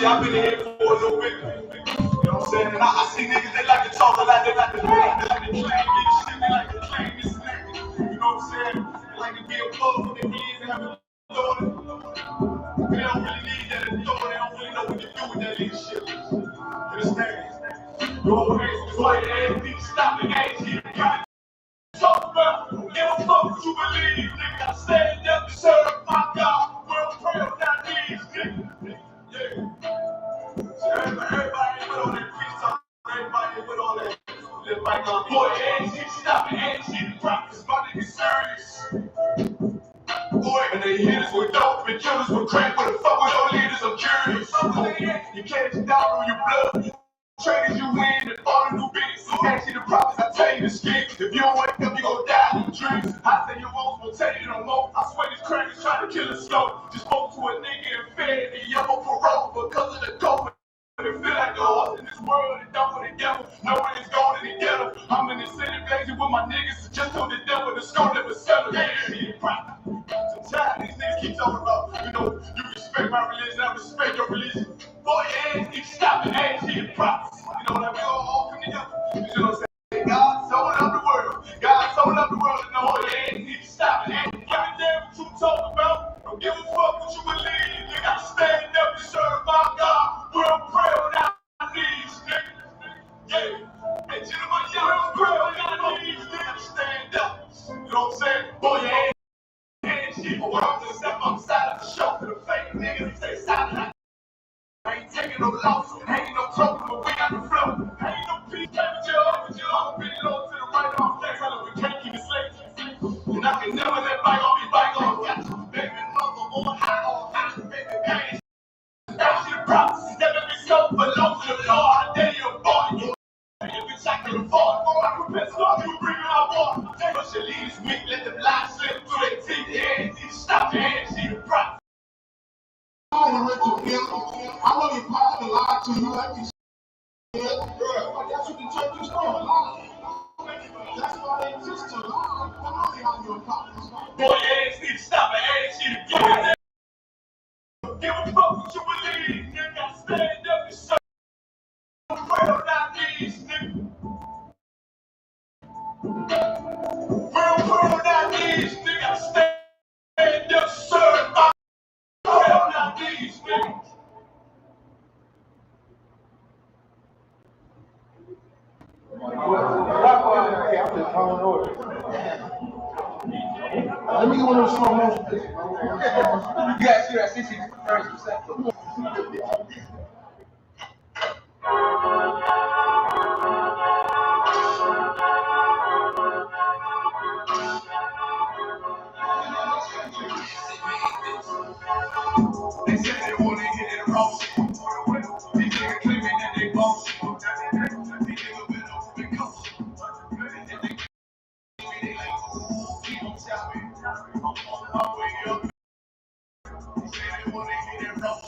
shit, I've been here for a little bit. You know what I'm saying? And I see niggas, they like to talk a lot, they like to claim this shit, they like to claim this nigga. You know what I'm saying? They like to be a plug when they really ain't having authority. They don't really need that authority, they don't really know what to do with that nigga shit. You understand? Your hands is like ass, need to stop the ass here. Talk about, give a fuck what you believe, nigga. I stand up to serve my God. We'll pray on our knees, nigga. Yeah. So everybody with all that peace talk, everybody with all that. Live like a boy, ain't shit stopping, ain't shit practice. My nigga serious. Boy, and they hit us with dope and kill us with crack. What the fuck with your leaders? I'm curious. You catch it down on your blood. Traded you in and all the new beats. Actually, the prophets, I tell you the scheme. If you don't wake up, you gon' die in dreams. I say you won't tell you no more. I swear these crackers trying to kill us slow. Just spoke to a nigga and fed the yellow parole because of the COVID. It feel like the horse in this world and done with the devil. Nowhere is going together. I'm in the city blazing with my niggas. Just told the devil the skull never settle. Yeah, sometimes these niggas keep talking about, you know, you respect my religion, I respect your religion. Boy, your ass keep stopping, ass shit prophets. You know, like we all come together. You know what I'm saying? God sold up the world. God sold up the world and know your ass keep stopping. Give a damn what you talk about. Don't give a fuck what you believe. Nigga, I stand up to serve my God. We'll pray on our knees, nigga. Yeah. Hey, gentlemen, we'll pray on our knees, nigga. Stand up. You know what I'm saying? Boy, your ass. Shit, but what I'm gonna step outside of the show to the fake niggas say silent. I ain't taking no loss, ain't no trouble, but we got the flow. Ain't no peace, but you all been low to the right off that color, we can't keep it safe. And I can never let bygone be bygone. Got you, baby, mother, on high, baby, gang. That shit props, never be so belong to the Lord. I dare you, boy. If it's like to the fall, I can piss off, you bring it out water. Take us your leaves weak, let them lies slip through their teeth. Yeah, stop your hands, see the props. I know your father lied to you like you said. That's what the church is for, lie. That's why they exist to lie. I know they are your fathers. Boy, your ass need to stop and ass you to give it. Give a fuck what you believe, nigga. Stand up and serve. Pray on our knees, nigga. We'll pray on our knees, nigga. Stand up, serve. Pray on our knees, nigga. Hey, I'm just calling order. Let me get one of those slow motion pictures. You gotta see that 60 frames per second. They say they wanna hit it wrong. These niggas claiming that they boss. These niggas been over the coast. They like, keep on shopping. I'm on my way up. They say they wanna hit it wrong.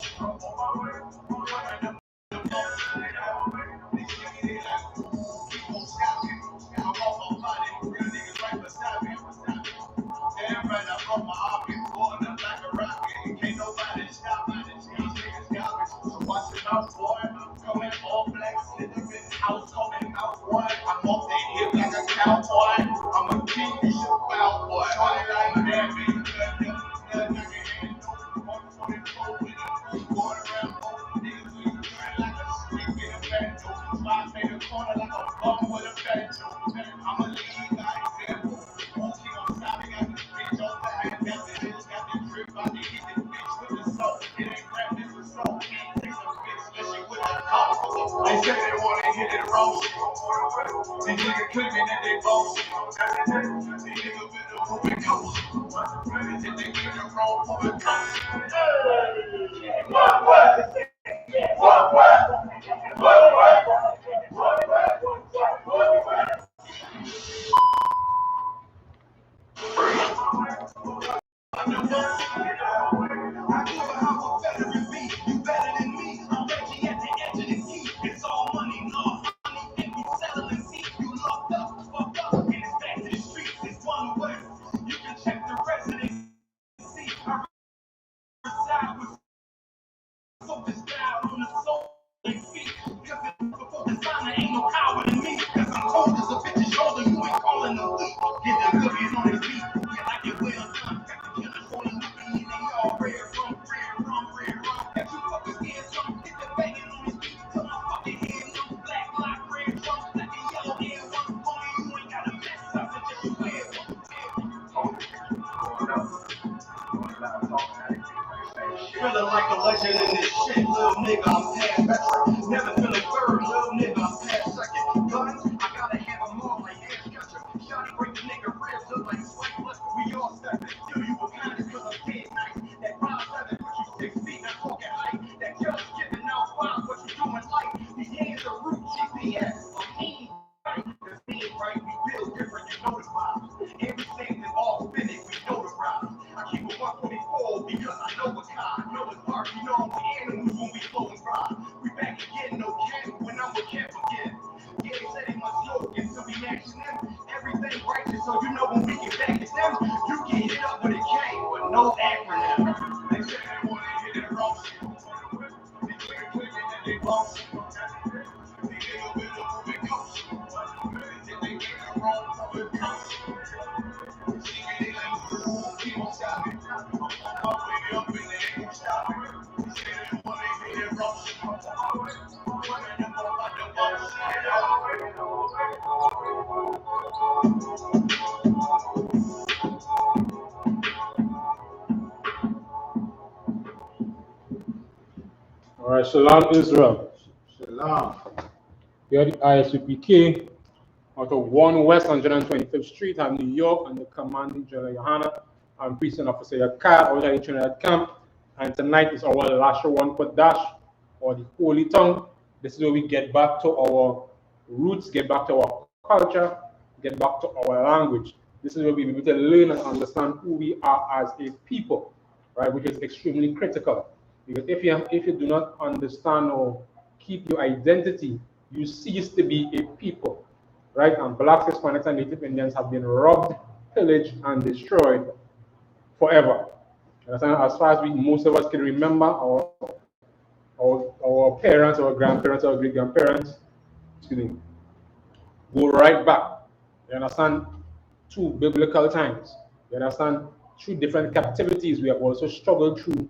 Everybody up on my hobby, going up like a rocket. Can't nobody stop me. These niggas got me. So watch it out, boy. Coming all black, slithering house, coming out, boy. I'm off that hip like a cowboy. I'm a king, you should bow, boy. Shorty like that, baby. Nothing I can handle. 124 with it. Going around, niggas with it like a street with a fat joke. Spots made a corner like a bum with a fat joke. I'm a lead by example. Walking on side, I got the bitch on the hand. Got the bitch, got the drip. I need this bitch with the soul. It ain't rap, this is soul. Can't take some bitch, especially with the call. They say they wanna hit it wrong. These niggas claiming that they boss. These niggas been over the coast. If they get it wrong, over the coast. I give a how a veteran be. You better than me. I'm Reggie at the edge of the key. It's all money, law, money, and we settling. See, you locked up, fucked up, and it's back to the streets. from the soul and feet. Cause it's before designer ain't no coward in me. Cause I'm cold as a bitch's shoulder, you ain't calling them weak. Get them cookies on his feet. Yeah, like it well done. Got the killer calling me, and they all rare from. That you fucking scared some. Get the banging on his feet. Till my fucking head no black, red, drum, black and yellow, air one. Homie, you ain't got a mess. I suggest you wear one. Feeling like a legend in this shit, little nigga, I'm past veteran. Never feeling third, little nigga, I'm past second. Guns, I gotta have them all like ass catcher. Shotty break the nigga ribs, look like swipe, plus we all stepping. Do you were kind cause I'm dead nice. That 5'7", but you 6 feet, I'm talking height. That judge giving out five, what you doing like? These hands are root GPS, I'm mean, right? Cause me and right, we build different, you know the vibe. Everything is all spinning, we know the rhyme. I keep a 144 because I know what's high. Know it's dark, you know I'm the animals when we flow and ride. We back again, no cap when I'm with camp again. Yeah, they said they must smoke until we matching them. Everything righteous, so you know when we get back at them, you get hit up with a K, but no acronym. They said they want to hit it wrong. They clear and they boss. They get a bit of moving coach. They get it wrong for the coach. All right, Shalom Israel. Shalom. Here at the I.S.U.P.K. out of 1 West 125th Street in New York, under commanding General Yohanna and Precinct Officer Yakar out at the Trinidad camp. And tonight is our Lashawan Qadash, or the Holy Tongue. This is where we get back to our roots, get back to our culture, get back to our language. This is where we be able to learn and understand who we are as a people, right? Which is extremely critical. Because if you do not understand or keep your identity, you cease to be a people, right? And Blacks, Hispanics, and Native Indians have been robbed, pillaged, and destroyed forever. As far as most of us can remember, our parents, our grandparents, our great grandparents, go right back. You understand? To biblical times. You understand? Through different captivities, we have also struggled through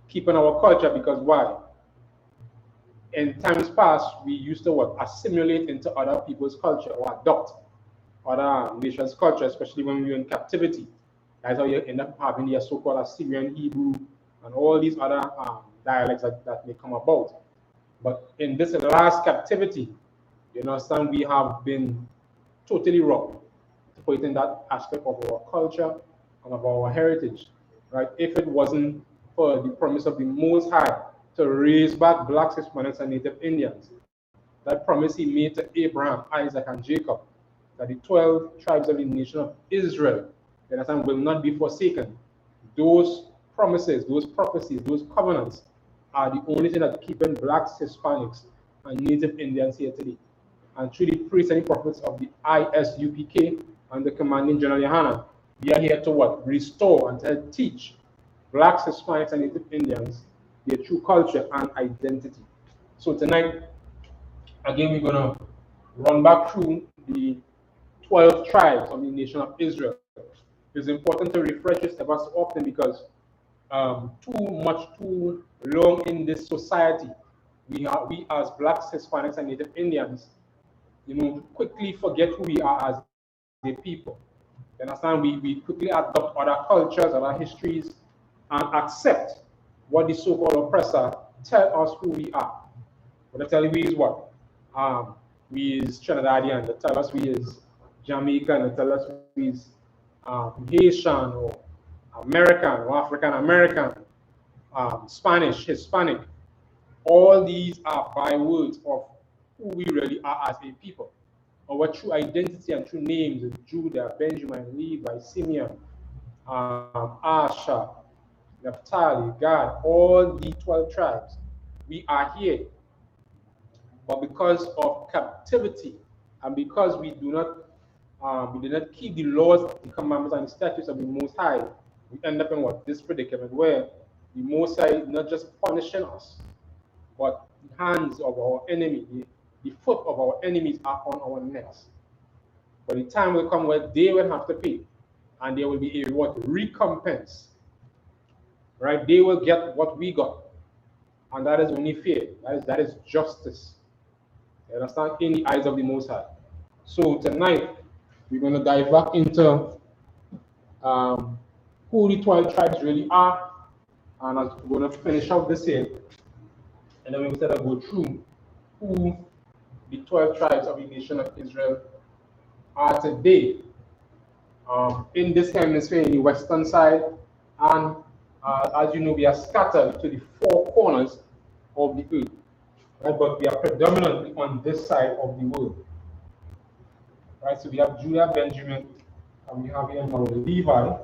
keeping our culture, because why? In times past, we used to assimilate into other people's culture or adopt other nations' culture, especially when we were in captivity. That's how you end up having the so-called Assyrian, Hebrew, and all these other dialects that may come about. But in this last captivity, you understand, we have been totally robbed, to put it in that aspect of our culture and of our heritage, right? If it wasn't for the promise of the Most High to raise back Blacks, Hispanics, and Native Indians, that promise he made to Abraham, Isaac, and Jacob, that the 12 tribes of the nation of Israel, you understand, will not be forsaken. Those promises, those prophecies, those covenants are the only thing that keeping Blacks, Hispanics, and Native Indians here today. And through the priests and the prophets of the I.S.U.P.K. and the commanding General Yohanna, we are here to restore and to teach Blacks, Hispanics, and Native Indians their true culture and identity. So tonight, again, we're going to run back through the 12 tribes of the nation of Israel. It's important to refresh this ever so often, because too long in this society, we as Blacks, Hispanics, and Native Indians, quickly forget who we are as a people. You understand? We quickly adopt other cultures, other histories, and accept what the so-called oppressor tell us who we are. What they tell we is what? We is Trinidadian. They tell us we is Jamaican. They tell us we is Haitian or American or African American, Spanish, Hispanic. All these are bywords of who we really are as a people. Our true identity and true names is Judah, Benjamin, Levi, Simeon, Asher, Naphtali, Gad, all the 12 tribes. We are here. But because of captivity, and because we do not keep the laws, the commandments, and the statutes of the Most High, we end up in this predicament where the Most High is not just punishing us, but the hands of our enemy, the foot of our enemies are on our necks. But the time will come where they will have to pay, and there will be a reward, recompense. Right? They will get what we got, and that is only fair. That is justice. You understand? In the eyes of the Most High. So tonight we're going to dive back into who the 12 tribes really are, and we're going to finish up this here, and then we're going to go through who the 12 tribes of the nation of Israel are today. In this hemisphere, in the western side, and as you know, we are scattered to the four corners of the earth, right? But we are predominantly on this side of the world, right? So we have Judah, Benjamin, and we have here now Levi,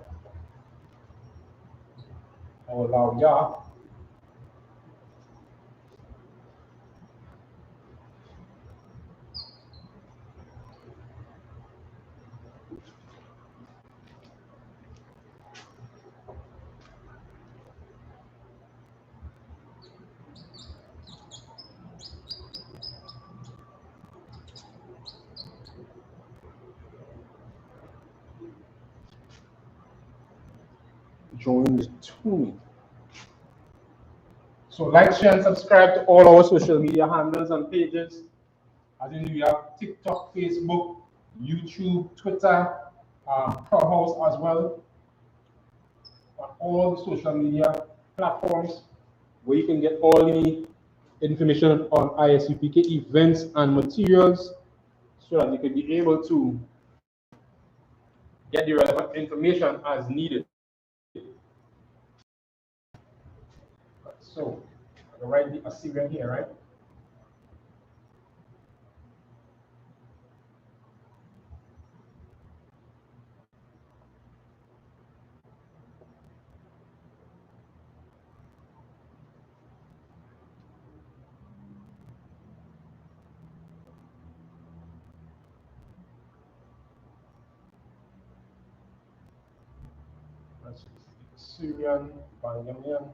or Lawyah, joined to me. So like, share, and subscribe to all our social media handles and pages. As you know, we have TikTok, Facebook, YouTube, Twitter, Clubhouse as well, on all the social media platforms where you can get all the information on I.S.U.P.K events and materials, so that you can be able to get the relevant information as needed. So, I'm going to write the Assyrian here, right? That's Syrian, Benjamin.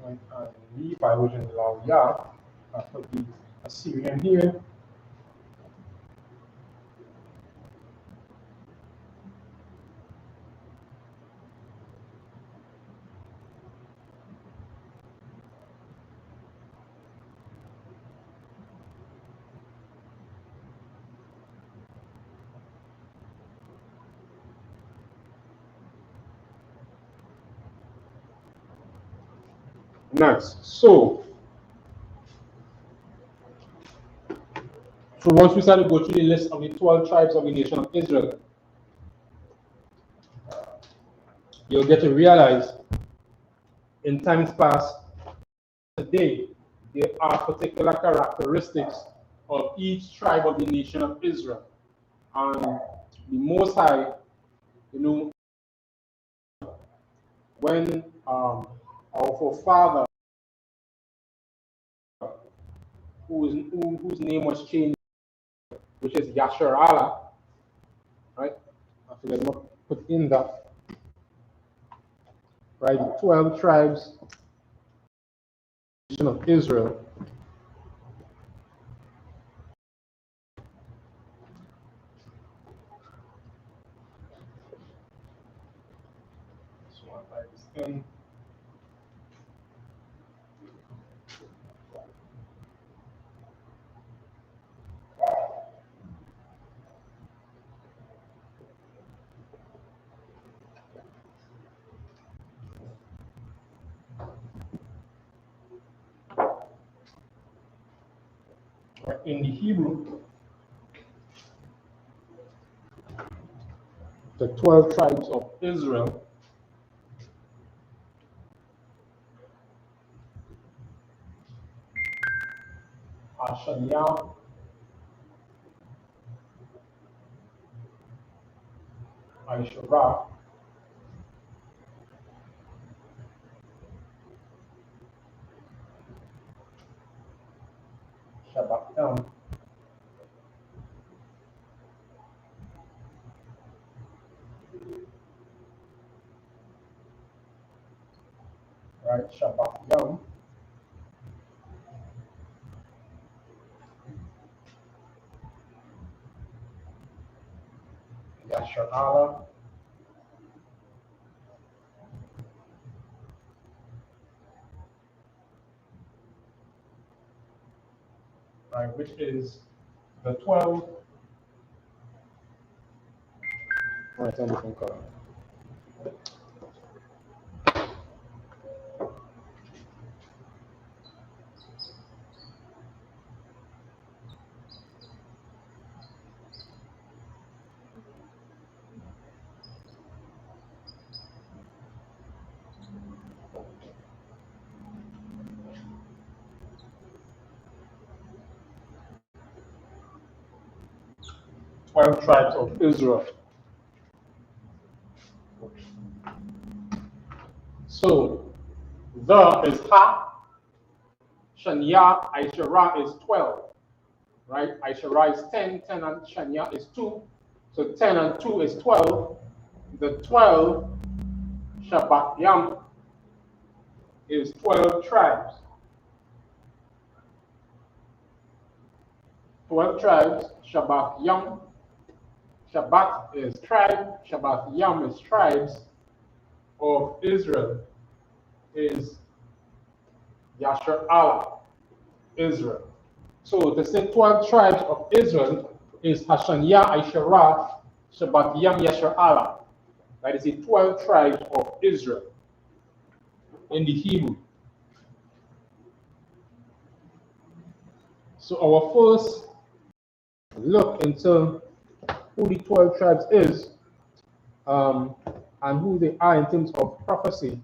And Levi, which is Lawyah. I put the Assyrian here. Nice. So once we start to go through the list of the 12 tribes of the nation of Israel, you'll get to realize in times past, today, there are particular characteristics of each tribe of the nation of Israel. And the Most High, you know, when our forefather, whose name was changed, which is Yasharala, right? I forget not put in that, right? 12 tribes of Israel. So I write this in. In the Hebrew, the 12 tribes of Israel are Shania, I.S.U.P.K, Shabbatam, right? Shabbatam, Yasharala, right? Which is the 12. Right, a different color. 12 tribes of Israel. So the is Ha, Shania, I.S.U.P.K is 12, right? I.S.U.P.K is 10, 10 and Shania is 2. So 10 and 2 is 12. The 12, Shabbat Yam, is 12 tribes. 12 tribes, Shabbat Yam. Shabbat is tribe, Shabbat Yam is tribes of Israel, is Yasher Allah, Israel. So to say 12 tribes of Israel is Hashaniah, I.S.U.P.K, Shabbat Yam, Yasher Allah. That is the 12 tribes of Israel in the Hebrew. So our first look into who the 12 tribes is and who they are in terms of prophecy.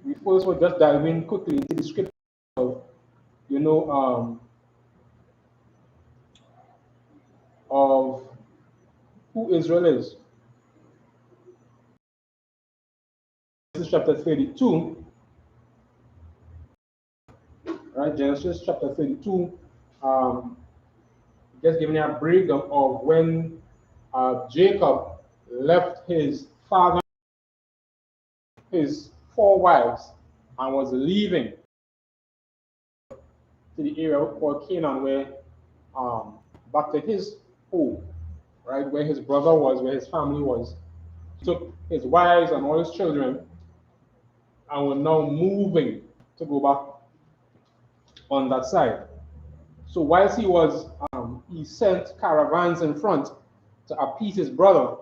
We first will just dive in quickly into the scripture of, of who Israel is. Genesis chapter 32, right? Genesis chapter 32, just giving a breakdown of when Jacob left his father, his 4 wives, and was leaving to the area called Canaan, where back to his home, right, where his brother was, where his family was. He took his wives and all his children and were now moving to go back on that side. So whilst he was, he sent caravans in front to appease his brother,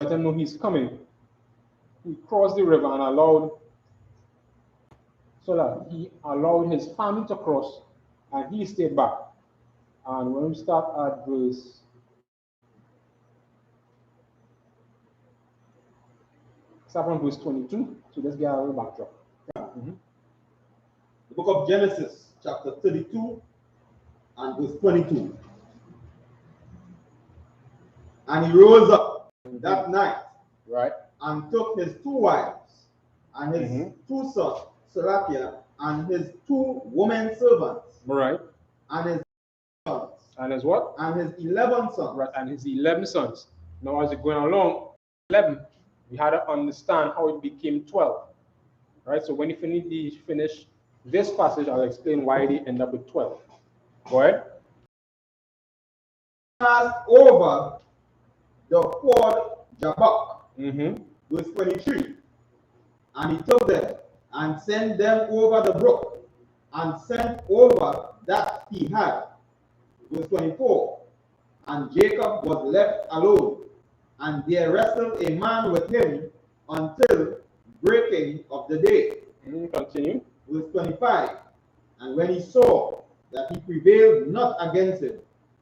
let him know he's coming. He crossed the river and he allowed his family to cross, and he stayed back. And when we start at start from verse 22, so let's get a little backdrop. The book of Genesis, chapter 32 and verse 22. And he rose up that night, right, and took his 2 wives and his 2 sons, Salakia, and his 2 women servants, right, and his sons, and his what? and his 11 sons, right, and his 11 sons. Now, as you're going along, 11, we had to understand how it became 12, right? So when you finish this passage, I'll explain why they end up with 12. Go ahead. Passed over the ford Jabbok, verse 23, and he took them and sent them over the brook, and sent over that he had, verse 24. And Jacob was left alone, and there wrestled a man with him until breaking of the day. Continue. Verse 25. And when he saw that he prevailed not against him,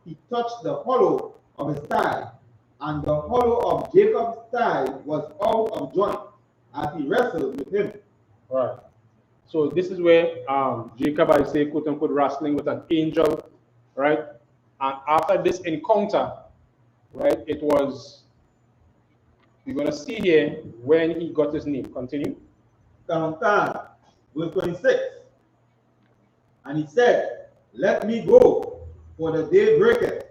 he touched the hollow of his thigh, and the hollow of Jacob's thigh was out of joint as he wrestled with him. Right. So this is where Jacob, I say, quote unquote, wrestling with an angel, right? And after this encounter, right, it was, we're going to see here when he got his name. Continue. Verse 26. And he said, let me go, for the day breaketh.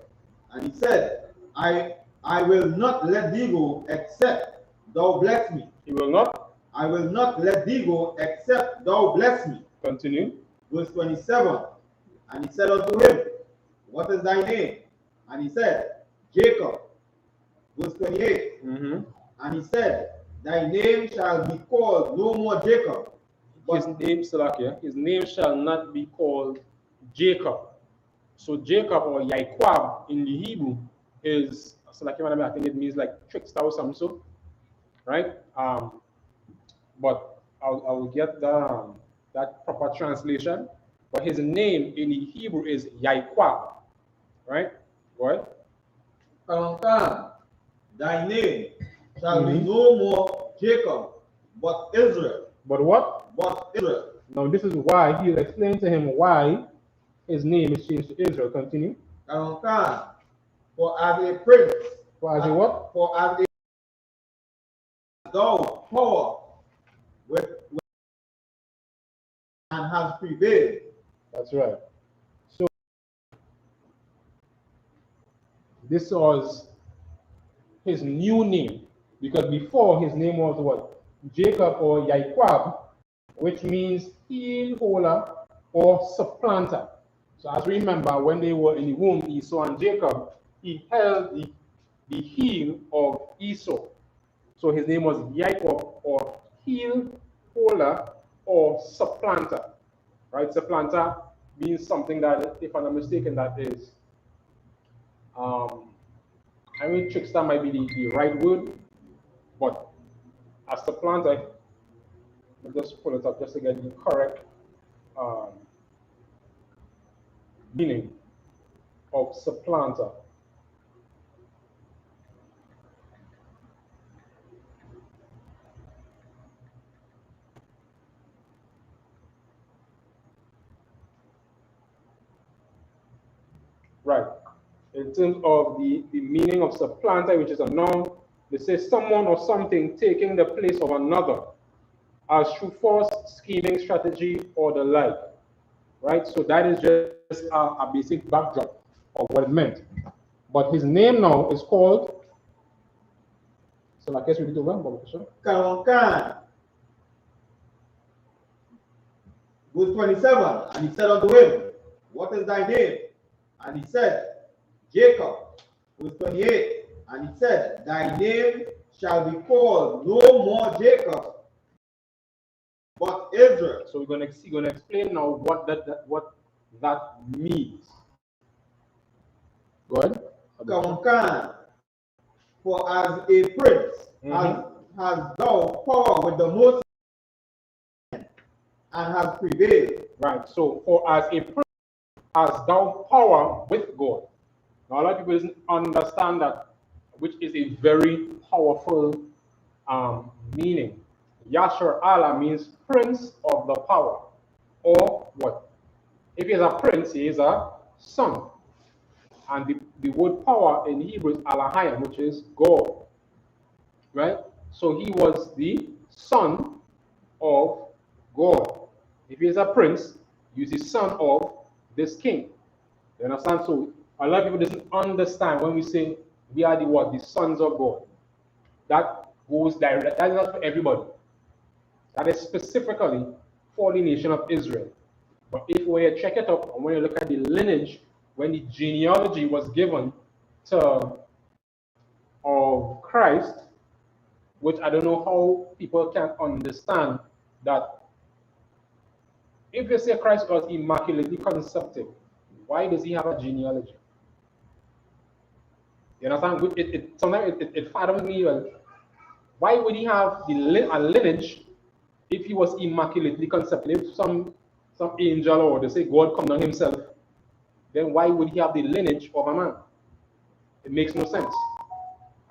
And he said, I will not let thee go, except thou bless me. He will not? I will not let thee go, except thou bless me. Continue. Verse 27. And he said unto him, what is thy name? And he said, Jacob. Verse 28. And he said, thy name shall be called no more Jacob. His name, Salakia, his name shall not be called Jacob. So Jacob or Yaquab in the Hebrew is, Salakia, I think it means like trickster or something, so, right? But I'll get that proper translation. But his name in the Hebrew is Yaquab, right? What? Thy name shall be no more Jacob, but Israel. But what? But Israel. Now this is why he'll explain to him why his name is changed to Israel. Continue. For as a prince. For as a what? For as a thou power with and has prevailed. That's right. So this was his new name, because before his name was what? Jacob or Yaquab, which means heel holder or supplanter. So as we remember, when they were in the womb, Esau and Jacob, he held the heel of Esau. So his name was Yaquab, or heel holder or supplanter. Right? Supplanter means something that, if I'm not mistaken, that is, I mean, trickster might be the right word, but as supplanter, I'll just pull it up just to get the correct meaning of supplanter. Right. In terms of the meaning of supplanter, which is a noun, they say someone or something taking the place of another, as through force, scheming, strategy, or the like. Right? So that is just a basic backdrop of what it meant. But his name now is called, so I guess we need to remember. Verse 27, and he said unto him, what is thy name? And he said, Jacob. Verse 28, and he said, thy name shall be called no more Jacob, but Israel. So we're going to explain now what that means. Go ahead. For as a prince has thou power with the most and has prevailed. Right. So for as a prince has thou power with God. Now a lot of people doesn't understand that, which is a very powerful meaning. Yashar Allah means prince of the power, or what? If he is a prince, he is a son. And the word power in Hebrew is Alahayim, which is God. Right? So he was the son of God. If he is a prince, he is the son of this king. You understand? So a lot of people doesn't understand when we say we are the what? The sons of God. That goes direct. That is not for everybody. That is specifically for the nation of Israel. But if we check it up and when you look at the lineage, when the genealogy was given to of Christ, which I don't know how people can understand that if you say Christ was immaculately conceived, why does he have a genealogy? You understand? Sometimes it fathoms me. Well, why would he have a lineage if he was immaculately conceived? If some angel or they say God come down himself, then why would he have the lineage of a man? It makes no sense.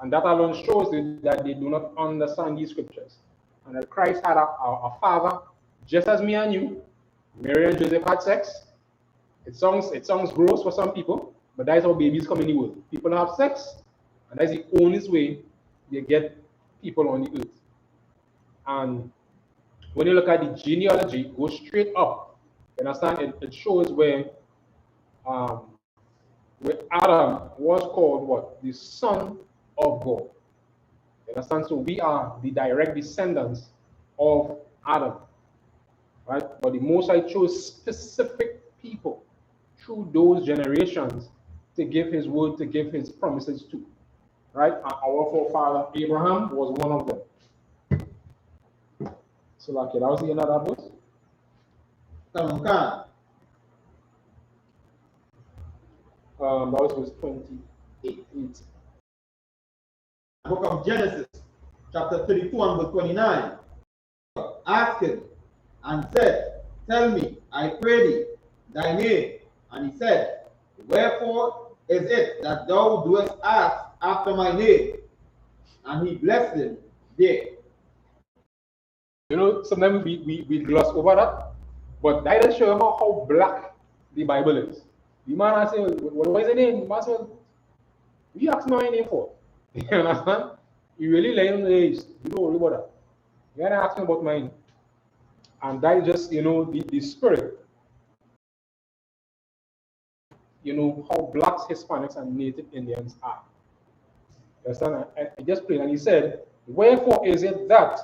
And that alone shows you that they do not understand these scriptures. And that Christ had a father, just as me and you. Mary and Joseph had sex. It sounds gross for some people, but that is how babies come in the world. People have sex, and that's the only way you get people on the earth. And when you look at the genealogy, go straight up. You understand? It shows where Adam was called what? The son of God. You understand? So we are the direct descendants of Adam. Right? But the Most High chose specific people through those generations to give his word, to give his promises to. Right? And our forefather Abraham was one of them. So like that was the end of that verse. That was verse 28. Book of Genesis, chapter 32 and verse 29. Asked him and said, Tell me, I pray thee, thy name. And he said, Wherefore is it that thou doest ask after my name? And he blessed him there. You know, sometimes we gloss over that, but that doesn't show how black the Bible is. The man I say, what is the name? The man said, what you ask me my name for? You understand? You really let him know, you don't worry about that. You're not asking about mine. And that is just, the spirit. How blacks, Hispanics, and Native Indians are. You understand? I just played, and he said, Wherefore is it that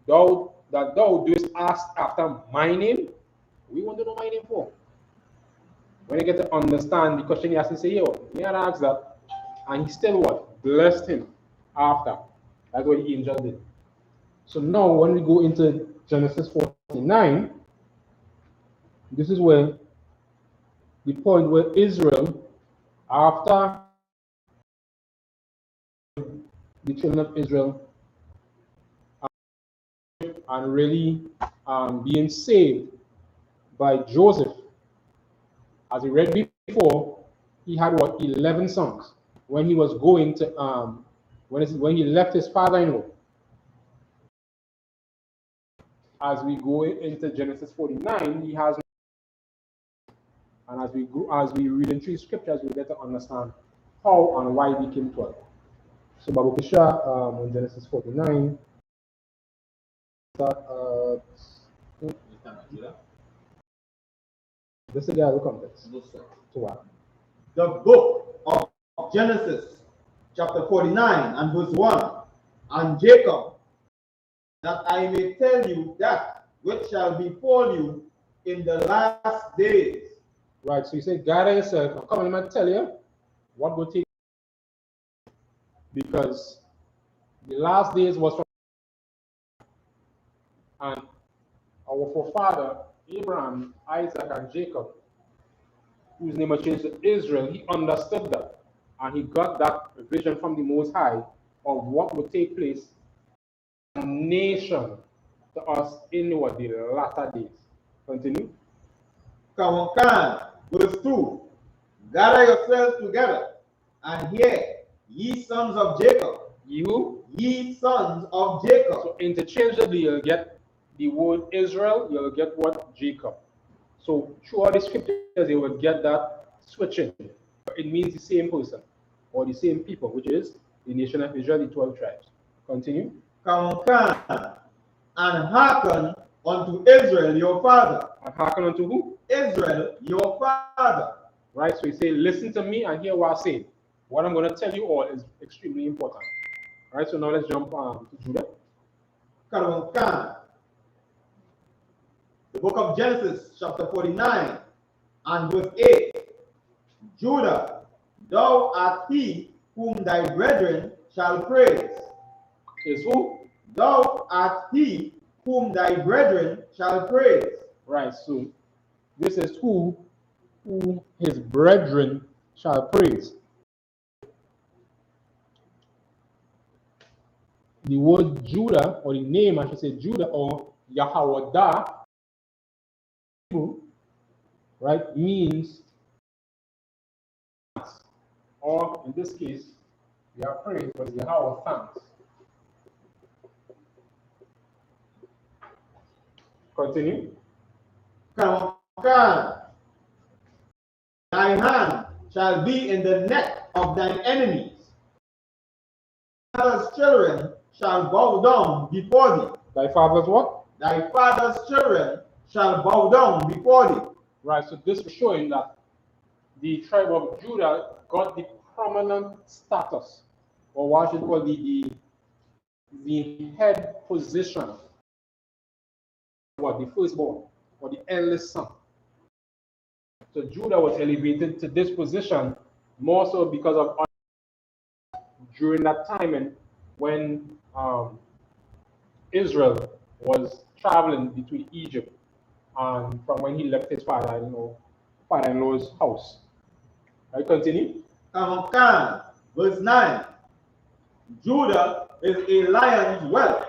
thou dost ask after my name? We want to know my name for. When you get to understand the question, he has to say, he had asked that, and he still what? Blessed him after. That's what the angel did. So now, when we go into Genesis 49, this is where the point where Israel, after the children of Israel and really being saved by Joseph, as we read before, he had what, 11 sons when he was going to when he left his father-in-law. As we go into Genesis 49, he has, and as we read into scriptures, we get to understand how and why he became 12. So Babu Kisha in Genesis 49. This is the other context. The book of Genesis, chapter 49 and verse 1. And Jacob, that I may tell you that which shall befall you in the last days. Right, so you say, gather yourself. Now come on, let me tell you what will take, because the last days was from, and our forefather Abraham, Isaac, and Jacob, whose name was changed to Israel, he understood that, and he got that vision from the Most High of what would take place in a nation to us in what the latter days. Continue. Come on, verse 2. Gather yourselves together and hear, ye sons of Jacob. Ye sons of Jacob. So interchangeably, you'll get the word Israel, you'll get what? Jacob. So throughout the scriptures, you will get that switching. It means the same person or the same people, which is the nation of Israel, the 12 tribes. Continue. Come and hearken unto Israel your father. And hearken unto who? Israel your father. Right, so you say, listen to me and hear what I say. What I'm going to tell you all is extremely important. All right, so now let's jump to Judah. The book of Genesis, chapter 49 and verse 8. Judah, thou art he whom thy brethren shall praise. Is who? Thou art he whom thy brethren shall praise. Right, so this is who his brethren shall praise. The word Judah, or the name, I should say Judah, or Yahawada, right, means or in this case, we are praise, but Yahweh thanks. Continue. Kamokan, thy hand shall be in the neck of thine enemies. Thy father's children shall bow down before thee. Thy father's what? Thy father's children shall bow down before thee. Right, so this is showing that the tribe of Judah got the prominent status, or what should call the head position, what the firstborn, or the eldest son. So Judah was elevated to this position more so because of during that time and when Israel was traveling between Egypt and from when he left his father-in-law's house. Right, continue. Verse 9. Judah is a lion's whelp.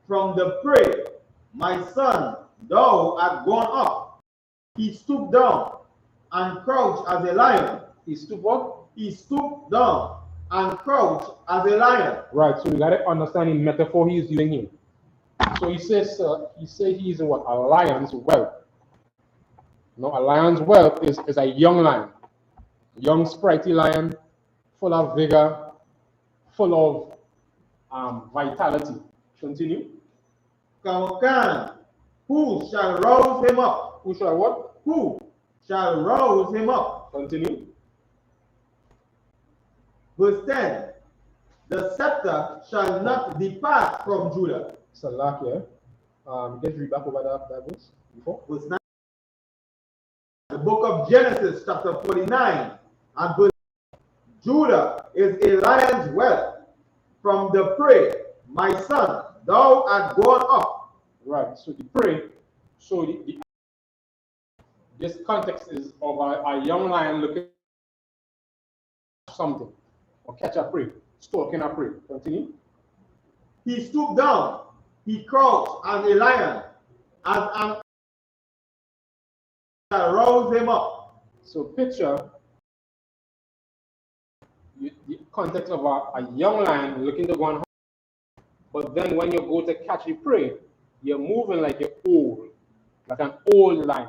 From the prey, my son, thou art gone up. He stooped down and crouched as a lion. He stooped what? He stooped down and crouched as a lion. Right, so we got to understand the metaphor he is using here. So he says he's what? A lion's whelp. No, a lion's whelp is a young lion. Young, sprightly lion, full of vigor, full of vitality. Continue. Who shall rouse him up? Who shall what? Who shall rouse him up? Continue. Verse 10. The scepter shall not depart from Judah. Salakia. Just read back over that verse before. Verse 9. The book of Genesis, chapter 49, and verse. Judah is a lion's whelp. From the prey, my son, thou art gone up. Right, so the prey, so this context is of a young lion looking at something, or catch a prey, stalking a prey. Continue. He stooped down, he crouched as a lion, as an rouse him up. So picture the context of a young lion looking to go on, but then when you go to catch the prey, you're moving like an old lion,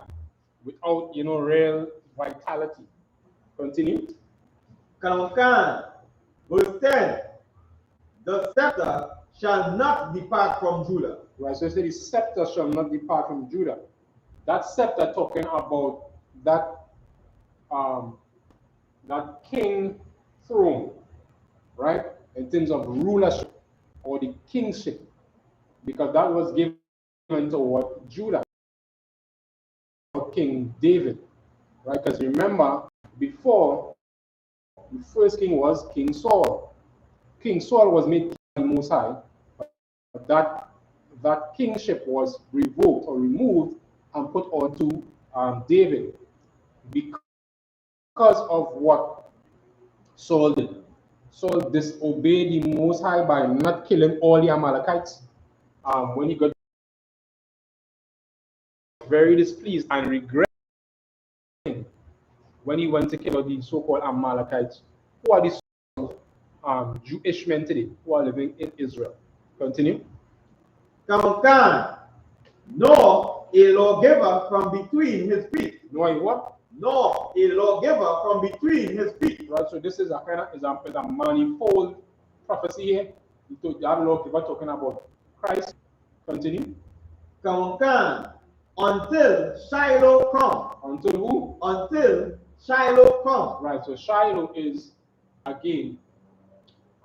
without real vitality. Continue. Verse 10. The scepter shall not depart from Judah. Right, so it says the scepter shall not depart from Judah. That scepter talking about that king throne, right? In terms of rulership or the kingship, because that was given to what? Judah, King David, right? Because remember, before the first king was King Saul. King Saul was made king by the Most High, but that kingship was revoked or removed and put onto David because of what Saul did. Saul disobeyed the Most High by not killing all the Amalekites. When he got very displeased and regretting when he went to kill the so-called Amalekites, who are the Jewish men today who are living in Israel. Continue. Nor a lawgiver from between his feet. Nor a what? Nor a lawgiver from between his feet. Right, so this is a manifold prophecy here. You have a lawgiver talking about Christ. Continue. Until Shiloh come. Until who? Until Shiloh come. Right, so Shiloh is again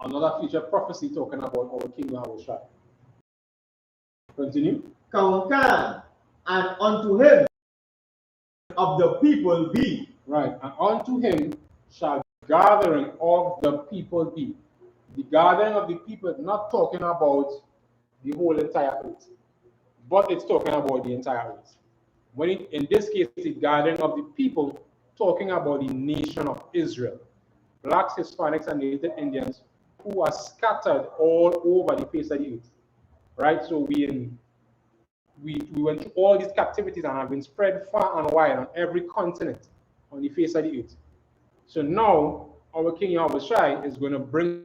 another future prophecy talking about our King Yahweh. Continue. And unto him of the people be. Right, and unto him shall gathering of the people be. The gathering of the people is not talking about the whole entire earth, but it's talking about the entire earth. When in this case, the gathering of the people talking about the nation of Israel, blacks, Hispanics, and Native Indians who are scattered all over the face of the earth. Right, so we went through all these captivities and have been spread far and wide on every continent on the face of the earth. So now our King Yahushua is going to bring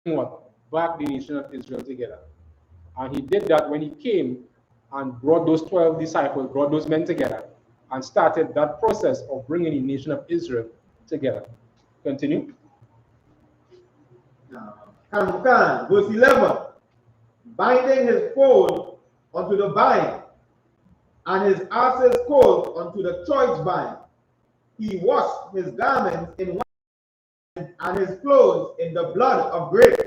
what? Back the nation of Israel together. And he did that when he came and brought those 12 disciples, brought those men together, and started that process of bringing the nation of Israel together. Continue. Verse 11. Binding his foal unto the vine, and his ass's colt unto the choice vine. He washed his garments in wine, and his clothes in the blood of grapes.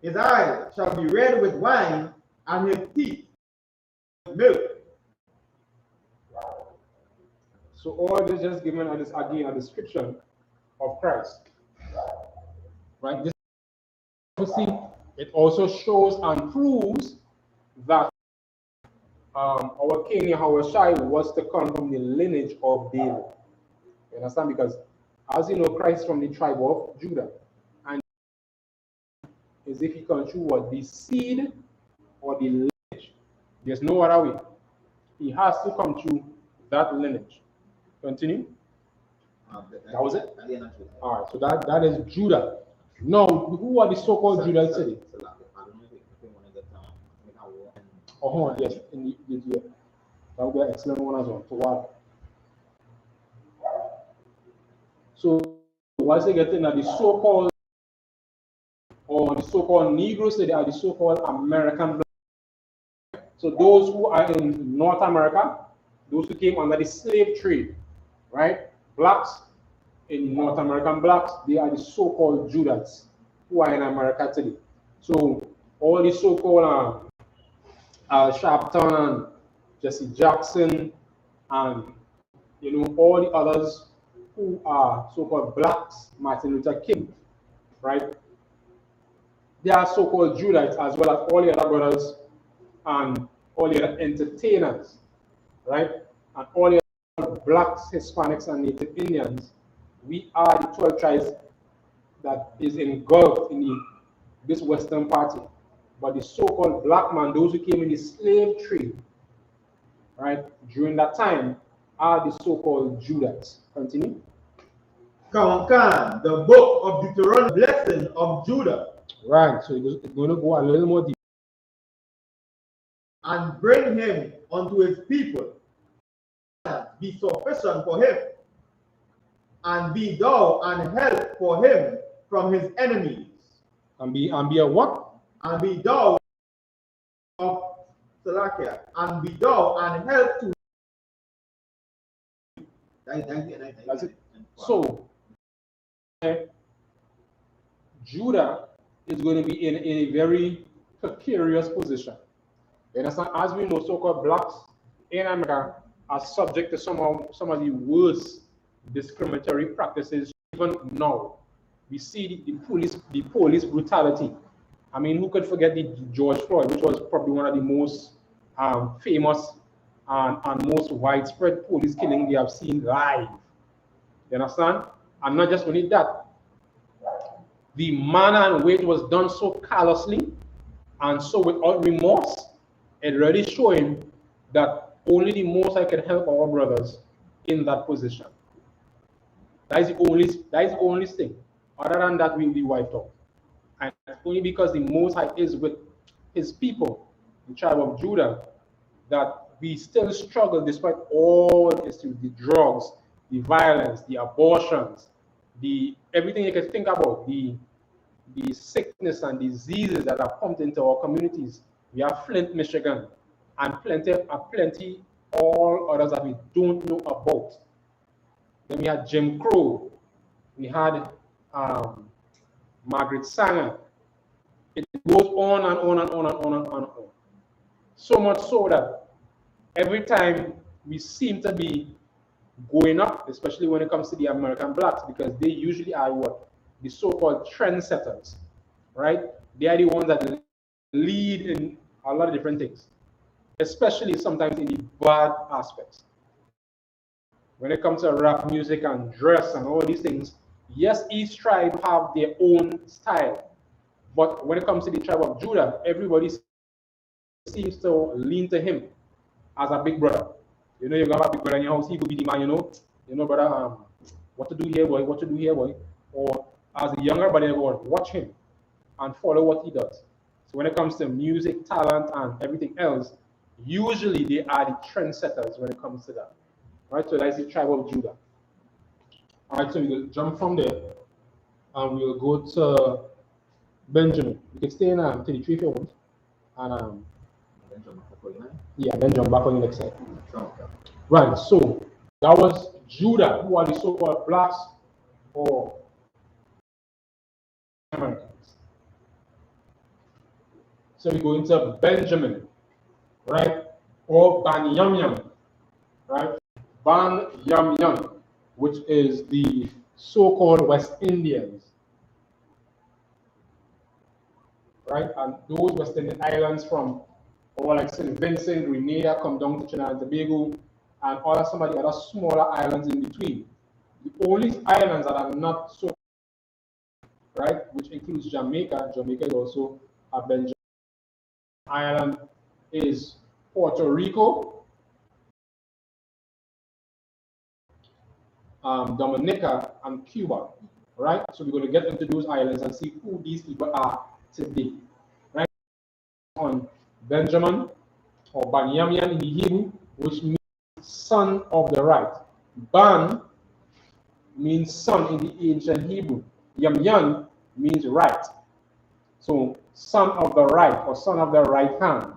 His eyes shall be red with wine, and his teeth with milk. So all this just given us again a description of Christ. Right? This obviously it also shows and proves that our King Yahushua was to come from the lineage of David. You understand? Because as you know, Christ from the tribe of Judah. And as if he comes through what? The seed or the lineage. There's no other way. He has to come through that lineage. Continue. That was it? All right, so that is Judah. Now, who are the so-called Judah today? Oh, yes, in the that would be an excellent one as well. So, wow. So, once they get in the so-called or the so-called Negroes, they are the so-called American Black. So, those who are in North America, those who came under the slave trade, right? Blacks, in North American blacks, they are the so-called Judahs who are in America today. So, all the so-called Al Sharpton and Jesse Jackson and all the others who are so-called blacks, Martin Luther King, right? They are so-called Judites as well as all the other brothers and all the other entertainers, right? And all the other blacks, Hispanics, and Native Indians. We are the 12 tribes that is engulfed in this Western party. But the so-called black man, those who came in the slave trade, right, during that time, are the so-called Judites. Continue. The book of Deuteronomy, blessing of Judah. Right, so it's going to go a little more deep. And bring him unto his people. Be sufficient for him. And be thou an help for him from his enemies. And be a what? And be thou of Salakia. And be thou an help to. That's it. So, Judah is going to be in a very precarious position. You understand? As we know, so-called blacks in America are subject to some of the worst discriminatory practices even now. We see the police brutality. I mean, who could forget the George Floyd, which was probably one of the most famous and most widespread police killing we have seen live. You understand? And not just only that, the manner in which it was done so callously and so without remorse, it really showing that only the Most High can help our brothers in that position. That is the only thing. Other than that, we will be wiped out. And only because the Most High is with his people, the tribe of Judah, that we still struggle despite all the issues, the drugs, the violence, the abortions, the everything you can think about, the sickness and diseases that are pumped into our communities. We have Flint, Michigan, and plenty all others that we don't know about. Then we had Jim Crow. We had Margaret Sanger. It goes on and on and on and on and on and on. So much so that every time we seem to be going up, especially when it comes to the American blacks, because they usually are what? The so-called trendsetters, right? They are the ones that lead in a lot of different things, especially sometimes in the bad aspects. When it comes to rap music and dress and all these things, yes, each tribe have their own style. But when it comes to the tribe of Judah, everybody seems to lean to him as a big brother. You know, you got a big brother in your house, he will be the man, brother what to do here, boy, what to do here, boy. Or as a younger brother, watch him and follow what he does. So when it comes to music, talent, and everything else, usually they are the trendsetters when it comes to that. Right? So that's the tribe of Judah. All right, so we'll jump from there and we'll go to Benjamin. You can stay in 33 if you want. And yeah, then jump back on the next slide. Right, so that was Judah, who are the so-called blacks or Americans. So we go into Benjamin, right? Or Banyamyam, right? Banyamyam, which is the so-called West Indians, right? And those West Indian islands from or like St. Vincent, Grenada, come down to Trinidad and Tobago, and some of the other smaller islands in between. The only islands that are not so, right, which includes Jamaica. Jamaica is also a Benjamin island, is Puerto Rico, Dominica, and Cuba, right? So we're going to get into those islands and see who these people are today, right? On Benjamin or Banyamyan in the Hebrew, which means son of the right. Ban means son in the ancient Hebrew. Yamyan means right. So son of the right or son of the right hand.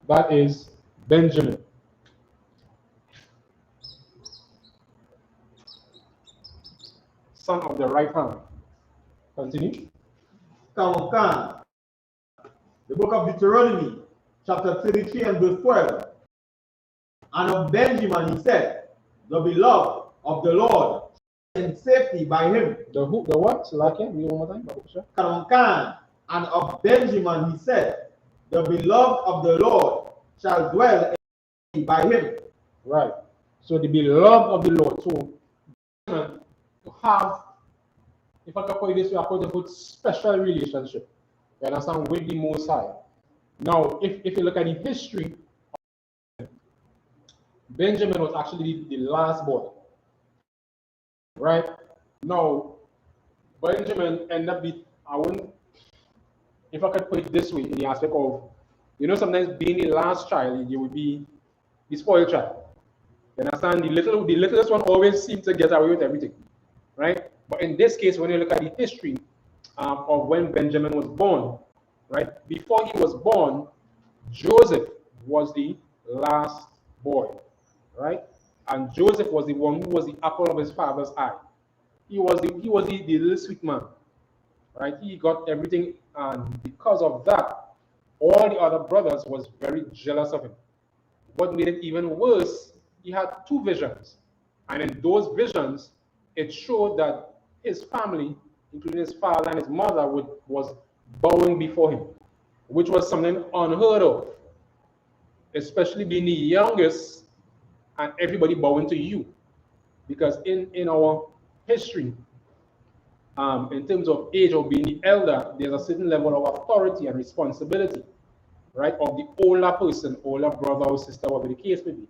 That is Benjamin. Son of the right hand. Continue. The book of Deuteronomy, chapter 33 and verse 12. And of Benjamin he said, the beloved of the Lord, in safety by him. The who? The what? Like it? One more time. And of Benjamin he said, the beloved of the Lord shall dwell in safety by him. Right. So the beloved of the Lord. So to have, if I can put it this way, I put special relationship. You understand, with the Most High. Now, if you look at the history, Benjamin was actually the last boy. Right? Now, Benjamin ended up being, if I could put it this way, in the aspect of, sometimes being the last child, you would be the spoiled child. You understand? The littlest one always seems to get away with everything. Right? But in this case, when you look at the history of when Benjamin was born, right? Before he was born, Joseph was the last boy, right? And Joseph was the one who was the apple of his father's eye. He was the little sweet man, right? He got everything, and because of that, all the other brothers was very jealous of him. What made it even worse, he had two visions, and in those visions, it showed that his family, including his father and his mother, was bowing before him, which was something unheard of, especially being the youngest and everybody bowing to you. Because in our history, in terms of age or being the elder, there's a certain level of authority and responsibility, right, of the older person, older brother or sister, whatever the case may be,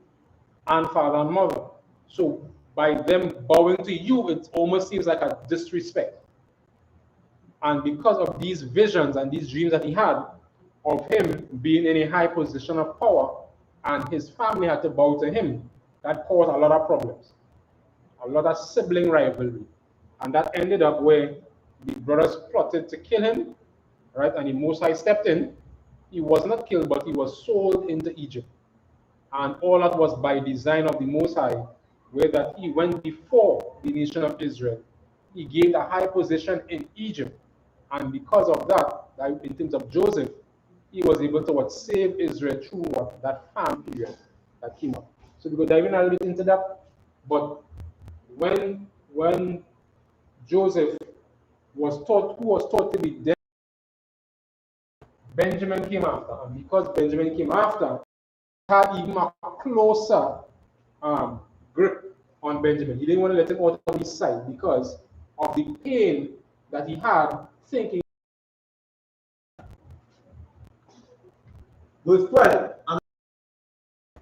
and father and mother. So by them bowing to you, it almost seems like a disrespect. And because of these visions and these dreams that he had of him being in a high position of power, and his family had to bow to him, that caused a lot of problems, a lot of sibling rivalry. And that ended up where the brothers plotted to kill him, right? And the Most High stepped in. He was not killed, but he was sold into Egypt. And all that was by design of the Most High, where that he went before the nation of Israel. He gained a high position in Egypt. And because of that, in terms of Joseph, he was able to save Israel through that famine period that came up. So we go diving a little bit into that. But when Joseph was taught to be dead, Benjamin came after. And because Benjamin came after, he had even a closer grip on Benjamin. He didn't want to let him out of his sight because of the pain that he had thinking. Verse 12, and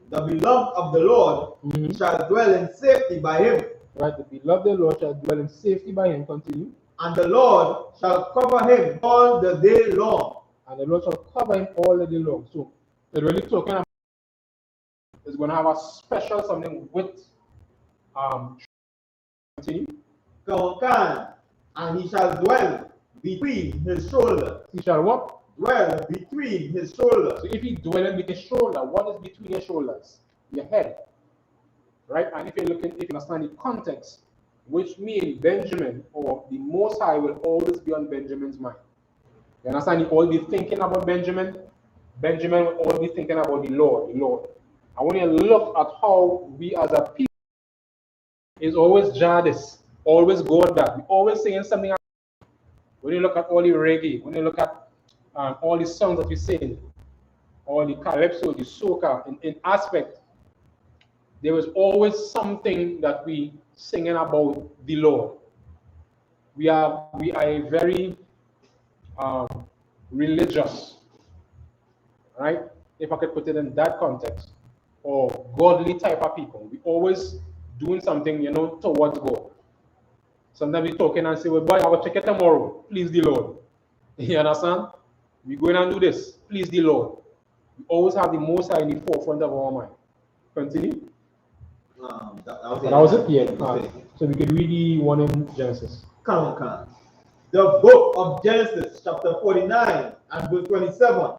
the beloved of the Lord shall dwell in safety by him. Right? The beloved of the Lord shall dwell in safety by him. Continue. And the Lord shall cover him all the day long. And the Lord shall cover him all the day long. So it's really talking about is going to have a special something with continue. And he shall dwell between his shoulders. He shall what? Dwell between his shoulders. So if he dwelling with his shoulder, what is between your shoulders? Your head. Right? And if you understand the context, which means Benjamin or the Most High will always be on Benjamin's mind. You understand? He always be thinking about Benjamin. Benjamin will always be thinking about the Lord, the Lord. I want you to look at how we as a people is always jadis, always God that. We always saying something. When you look at all the reggae, when you look at all the songs that we sing, all the calypso, the soca, in aspect, there is always something that we singing about the Lord. We are a very religious, right? If I could put it in that context, or godly type of people. We always doing something, towards God. Sometimes we talking and say, well, boy, I will check it tomorrow. Please the Lord. You understand? We going and do this. Please the Lord. We always have the Most High in the forefront of our mind. Continue. That was it. Yeah. So we could read the one in Genesis. The book of Genesis, chapter 49 and verse 27.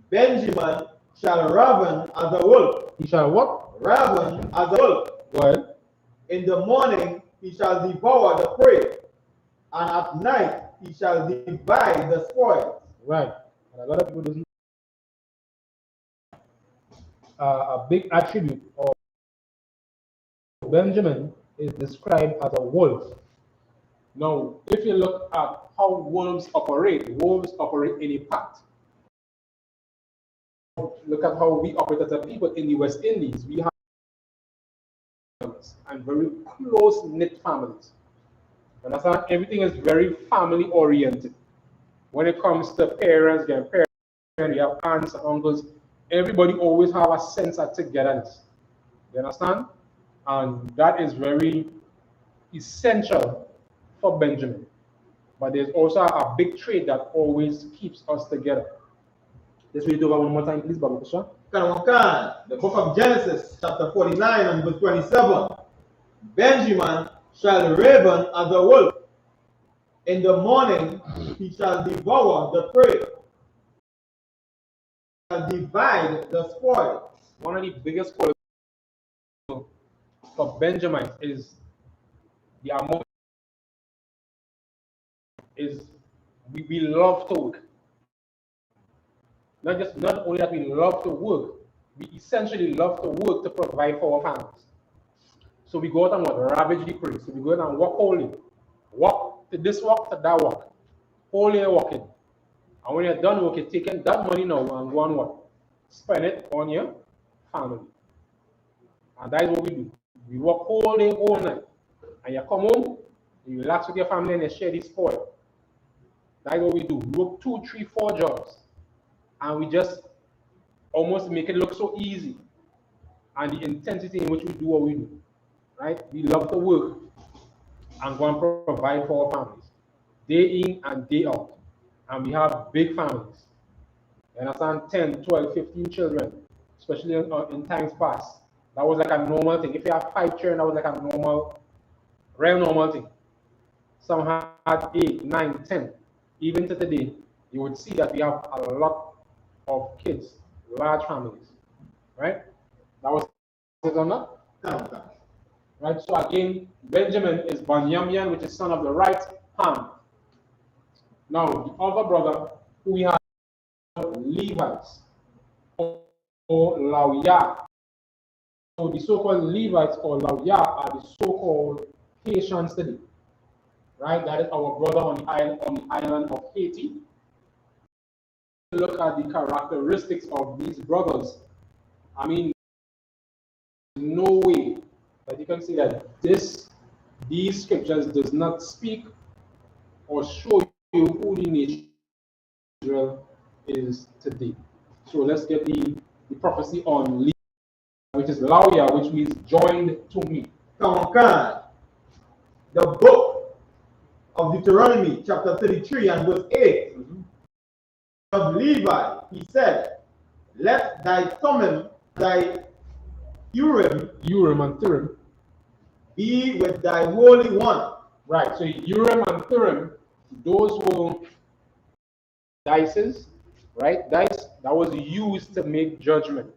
Benjamin shall raven as a wolf. He shall what? Raven as a wolf. Go ahead. In the morning he shall devour the prey, and at night he shall divide the spoil. Right. And a lot of people doesn't. A big attribute of Benjamin is described as a wolf. Now, if you look at how wolves operate in a pact. Look at how we operate as a people in the West Indies. We have and very close-knit families. Understand? Everything is very family-oriented. When it comes to parents, grandparents, you have aunts and uncles, everybody always have a sense of togetherness. You understand? And that is very essential for Benjamin. But there's also a big trait that always keeps us together. Let's read it over one more time, please, Babu Kusha. The book of Genesis, chapter 49 and verse 27. Benjamin shall raven as a wolf. In the morning he shall devour the prey, shall divide the spoil. One of the biggest qualities for Benjamin is the amount is we love to work. Not only that we love to work, we essentially love to work to provide for our families. So we go out and ravage the prey. So we go out and walk holy. Walk to this walk to that walk. Holy walking. And when you're done working, taking that money now and go and what? Spend it on your family. And that is what we do. We work whole day, all night. And you come home, you relax with your family and you share the spoil. That is what we do. We work 2, 3, 4 jobs. And we just almost make it look so easy. And the intensity in which we do what we do. Right? We love to work and go and provide for our families. Day in and day out. And we have big families. You understand? 10, 12, 15 children. Especially in times past. That was like a normal thing. If you have 5 children, that was like a real normal thing. Some had 8, 9, 10. Even to today, you would see that we have a lot of kids, large families. Right? That was it or not? No. Right? So again, Benjamin is Banyamyan, which is son of the right hand. Now, the other brother who we have Levites or Lawya. So the so-called Levites or Lawya are the so-called Haitians today. Right? That is our brother on the island of Haiti. Look at the characteristics of these brothers. I mean, no way that you can say that these scriptures does not speak or show you who the nation of Israel is today. So let's get the prophecy on Levi, which is Lawya, which means joined to me. Kawankan, the book of Deuteronomy, chapter 33 and verse 8. Of Levi, he said, let thy Thummim, thy Urim and Thummim, be with thy Holy One. Right, so Urim and Thummim, those were dices, right? Dice that was used to make judgment.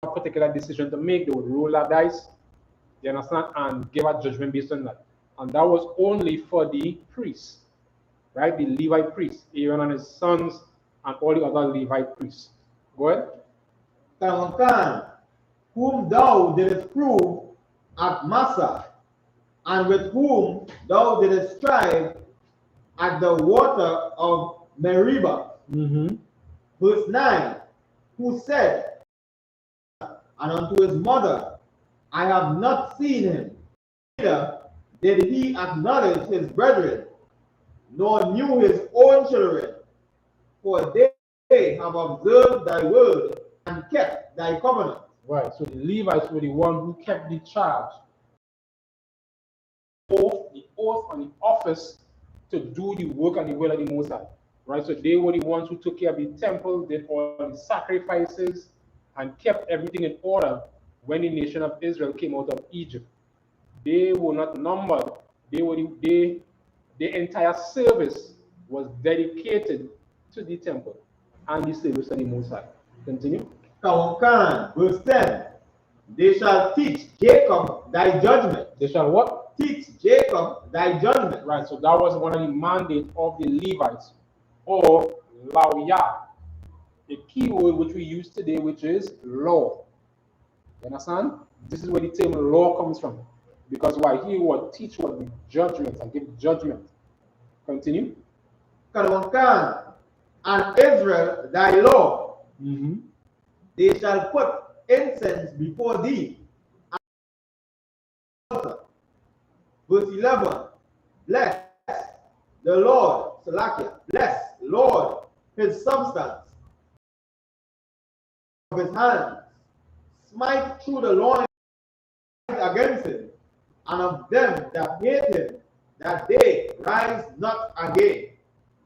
A particular decision to make, they would roll that dice, you understand, and give a judgment based on that. And that was only for the priests, right? The Levite priests, Aaron and his sons, and all the other Levite priests. Go ahead. Kawankan, whom thou didst prove at Massa, and with whom thou didst strive at the water of Meribah. Verse 9, who said, and unto his mother, I have not seen him, neither did he acknowledge his brethren, nor knew his own children, for they have observed thy word and kept thy covenant. Right, so the Levites were the one who kept the charge, the oath and the office to do the work and the will of the Most High. Right, so they were the ones who took care of the temple, did all the sacrifices, and kept everything in order when the nation of Israel came out of Egypt. They were not numbered. They were the entire service was dedicated to the temple and the service of the Most High. Continue. Kawankan, verse 10. They shall teach Jacob thy judgment. They shall what? Teach Jacob thy judgment. Right, so that was one of the mandates of the Levites, or lawya. A key word which we use today, which is law. You understand? This is where the term law comes from. Because why? He will teach what the judgments and give judgment. Continue. Kawankan, and Israel thy Lord. They shall put incense before thee. Verse 11. Bless the Lord, Salakia. Bless Lord his substance of his hands. Smite through the loins against him, and of them that hate him, that they rise not again.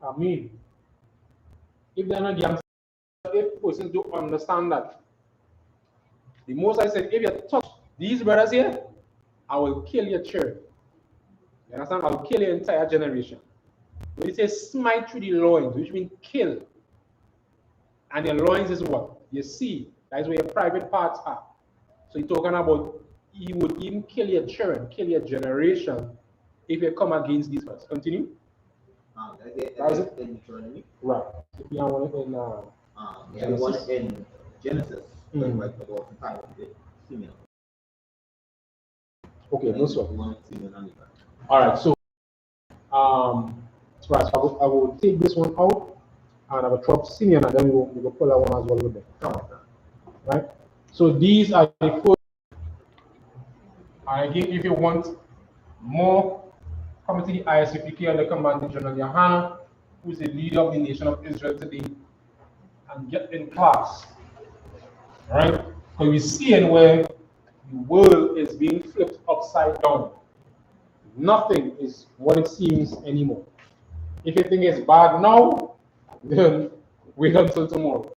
I mean, if they're not young, if persons do understand that, the Most I said, if you touch these brothers here, I will kill your children. You understand? I will kill your entire generation. When it says smite through the loins, which means kill, and your loins is what? You see, that is where your private parts are. So you're talking about you would even kill your children, kill your generation if you come against these ones. Continue. That's it in Deuteronomy. Right. If you want it in Yeah, one in Genesis. Okay, no sir. All right, so right, so I will take this one out and I will drop Simeon and then we will pull that one as well with them. Right? So these are the first. And again, if you want more, come to the I.S.U.P.K under command of GEN.YAHANNA, who is the leader of the nation of Israel today, and get in class. Right? Because we're seeing where the world is being flipped upside down. Nothing is what it seems anymore. If you think it's bad now, then wait until tomorrow.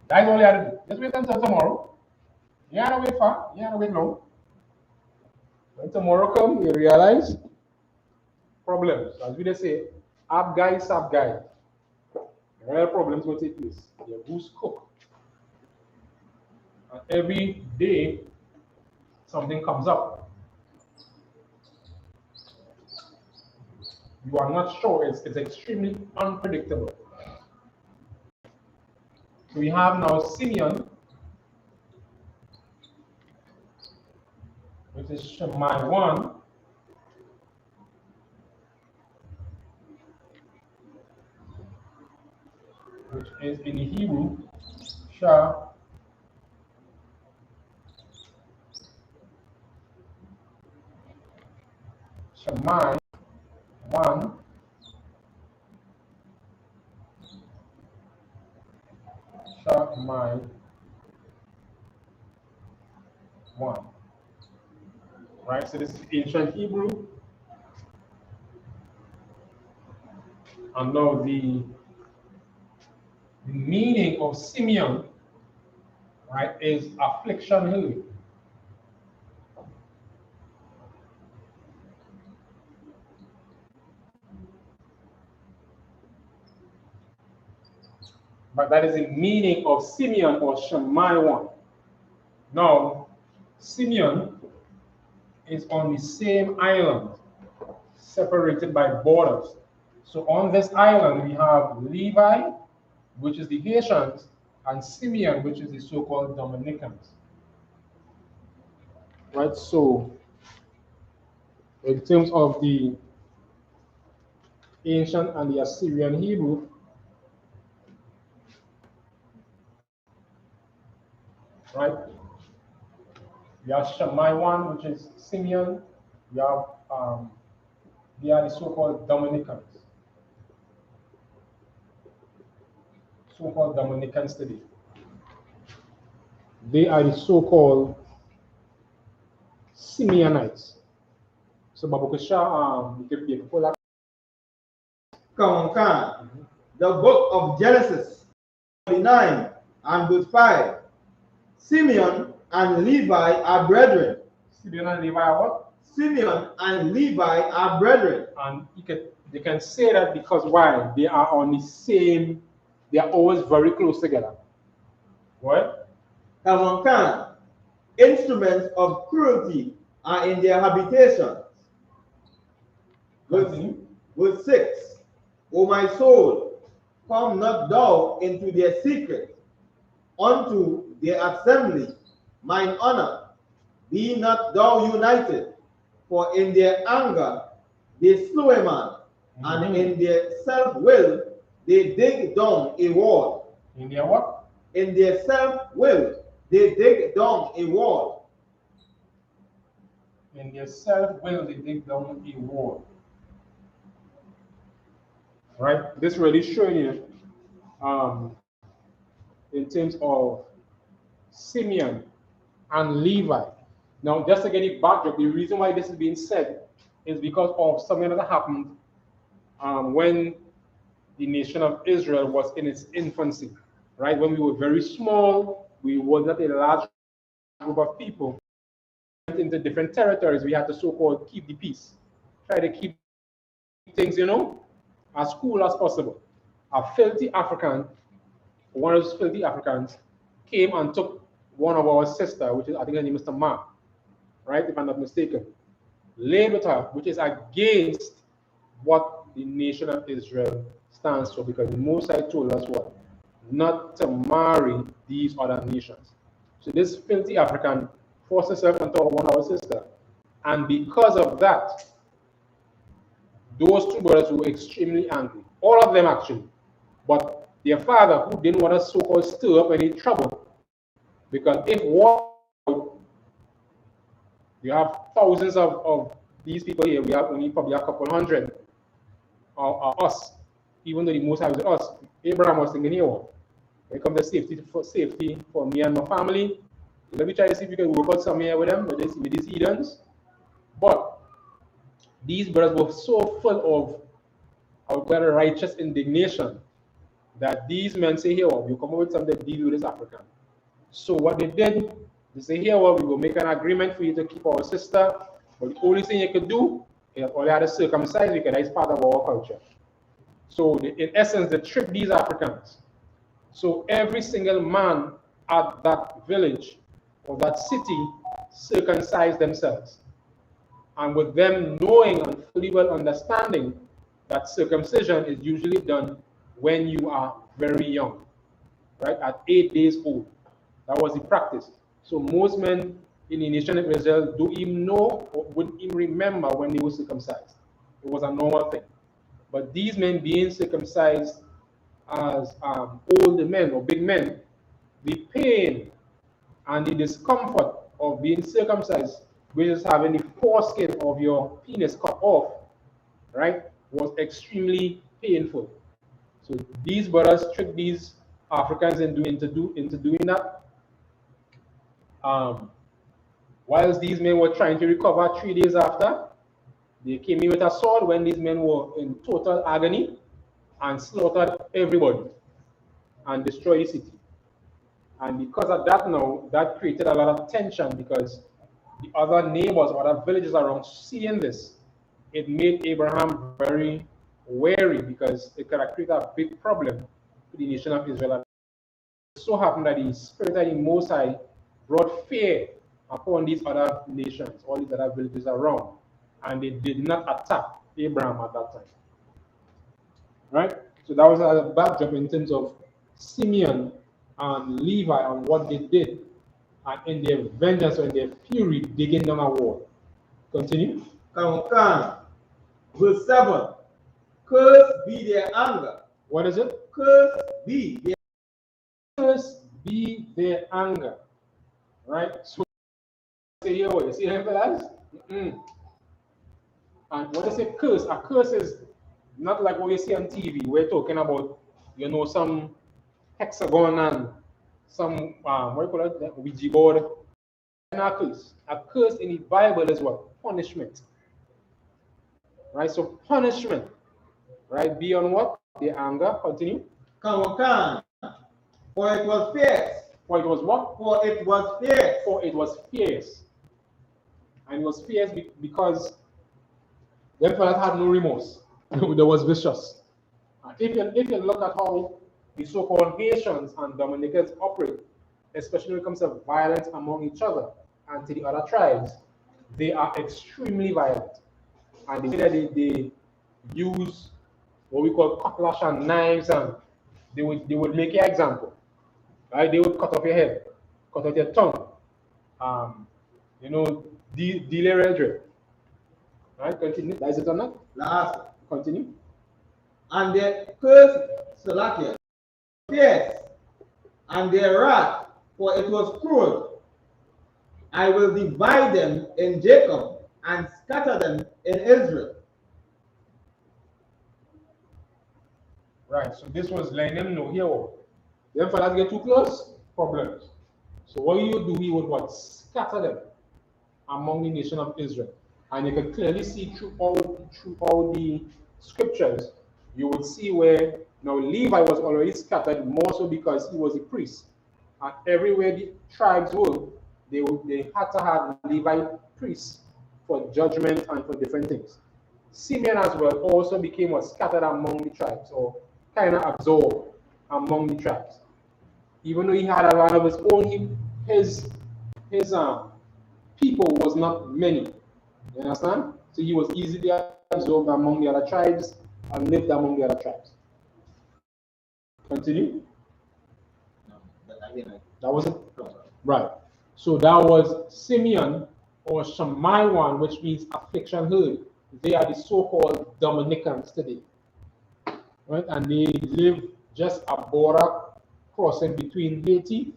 That's all you have to do. Just wait until tomorrow. You have to wait far. You have to wait long. When tomorrow comes, you realize problems. As we just say, up guys. Real problems will take place. Your goose cook. And every day, something comes up. You are not sure. It's extremely unpredictable. So we have now Simeon, which is Shemai 1. Which is in the Hebrew, Shemai 1. Shemai 1. right? So this is ancient Hebrew. And now the meaning of Simeon, right, is affliction healed. But that is the meaning of Simeon or Shemaywan. Now, Simeon is on the same island, separated by borders. So on this island, we have Levi, which is the Haitians, and Simeon, which is the so-called Dominicans. Right, so in terms of the ancient and the Assyrian Hebrew, right, we have Shemaywan, which is Simeon. We have they are the so-called Dominicans. So-called Dominicans today. They are the so-called Simeonites. So Babukasha, you could be a couple. The book of Genesis 49 and verse 5. Simeon and Levi are brethren. Simeon and Levi are what? Simeon and Levi are brethren. And they can say that because why? They are on the same, they are always very close together. What? Instruments of cruelty are in their habitations. Verse 6. O my soul, come not thou into their secret, unto their assembly, mine honor, be not thou united, for in their anger they slew a man, and in their self-will they dig down a wall. In their what? In their self-will they dig down a wall. In their self-will they dig down a wall. Right? This really showing you in terms of Simeon and Levi. Now, just to get it back, the reason why this is being said is because of something that happened when the nation of Israel was in its infancy, right? When we were very small, we were not a large group of people. Into different territories, we had to so-called keep the peace, try to keep things, as cool as possible. A filthy African, one of those filthy Africans, came and took one of our sisters, which is, I think her name is Tamar, right, if I'm not mistaken, laid with her, which is against what the nation of Israel stands for, because the Most High told us what? Not to marry these other nations. So this filthy African forced herself onto one of our sisters, and because of that, those two brothers were extremely angry. All of them actually. But their father, who didn't want to so-called stir up any trouble, because if war, you have thousands of these people here, we have only probably a couple hundred of us, even though the Most High was us. Abraham was thinking here, when it comes to safety for me and my family, let me try to see if we can work out something here with them, with these heathens. But these brothers were so full of righteous indignation that these men say, here, we come up with something to deal with this African. So what they did, they say, here, we will make an agreement for you to keep our sister, but the only thing you could do is all you had to circumcise because that is part of our culture. So in essence, they tricked these Africans. So every single man at that village or that city circumcised themselves. And with them knowing and fully well understanding that circumcision is usually done when you are very young, right? At 8 days old. That was the practice. So most men in the nation of Israel don't even know or wouldn't even remember when they were circumcised. It was a normal thing. But these men being circumcised as older men or big men, the pain and the discomfort of being circumcised, which is having the foreskin of your penis cut off, right, was extremely painful. So these brothers tricked these Africans into doing that. Whilst these men were trying to recover 3 days after, they came in with a sword when these men were in total agony and slaughtered everybody and destroyed the city. And because of that now, that created a lot of tension because the other neighbors, other villages around seeing this, it made Abraham very wary because it could have created a big problem to the nation of Israel. It so happened that the Spirit of the Most High brought fear upon these other nations, all these other villages around, and they did not attack Abraham at that time. Right? So that was a backdrop in terms of Simeon and Levi and what they did, and in their vengeance or in their fury, digging down a wall. Continue. Verse 7. Cursed be their anger. What is it? Cursed be their anger. Right? So say here what you see here, fellas? And what I say curse, a curse is not like what you see on TV. We're talking about, you know, some hexagon and some what do you call it? Ouija board. And a curse. A curse in the Bible is what? Punishment. Right? So punishment. Right? Beyond what? The anger. Continue. For it was fierce. For it was what? For it was fierce. For it was fierce. And it was fierce because them fellas had no remorse. They was vicious. If you look at how the so-called Haitians and Dominicans operate, especially when it comes to violence among each other and to the other tribes, they are extremely violent. And they use what we call cutlass and knives, and they would make an example. Right? They would cut off your head, cut off your tongue. You know, delay. Right? Continue. Is it or not? Last. Continue. And their curse Salakia, fierce, and their wrath, for it was cruel. I will divide them in Jacob and scatter them in Israel. Right, so this was letting them know here. Them fellas get too close, problems. So what you do, he would what? Scatter them among the nation of Israel. And you can clearly see through all the scriptures, you would see where now Levi was already scattered, more so because he was a priest. And everywhere the tribes were, they had to have Levite priests for judgment and for different things. Simeon as well also became what? Scattered among the tribes, or kind of absorbed among the tribes. Even though he had a lot of his own, his people was not many. You understand? So he was easily absorbed among the other tribes and lived among the other tribes. Continue. That was it? Right. So that was Simeon or Shamaiwan, which means affliction heard. They are the so-called Dominicans today. Right? And they live just a border crossing between Haiti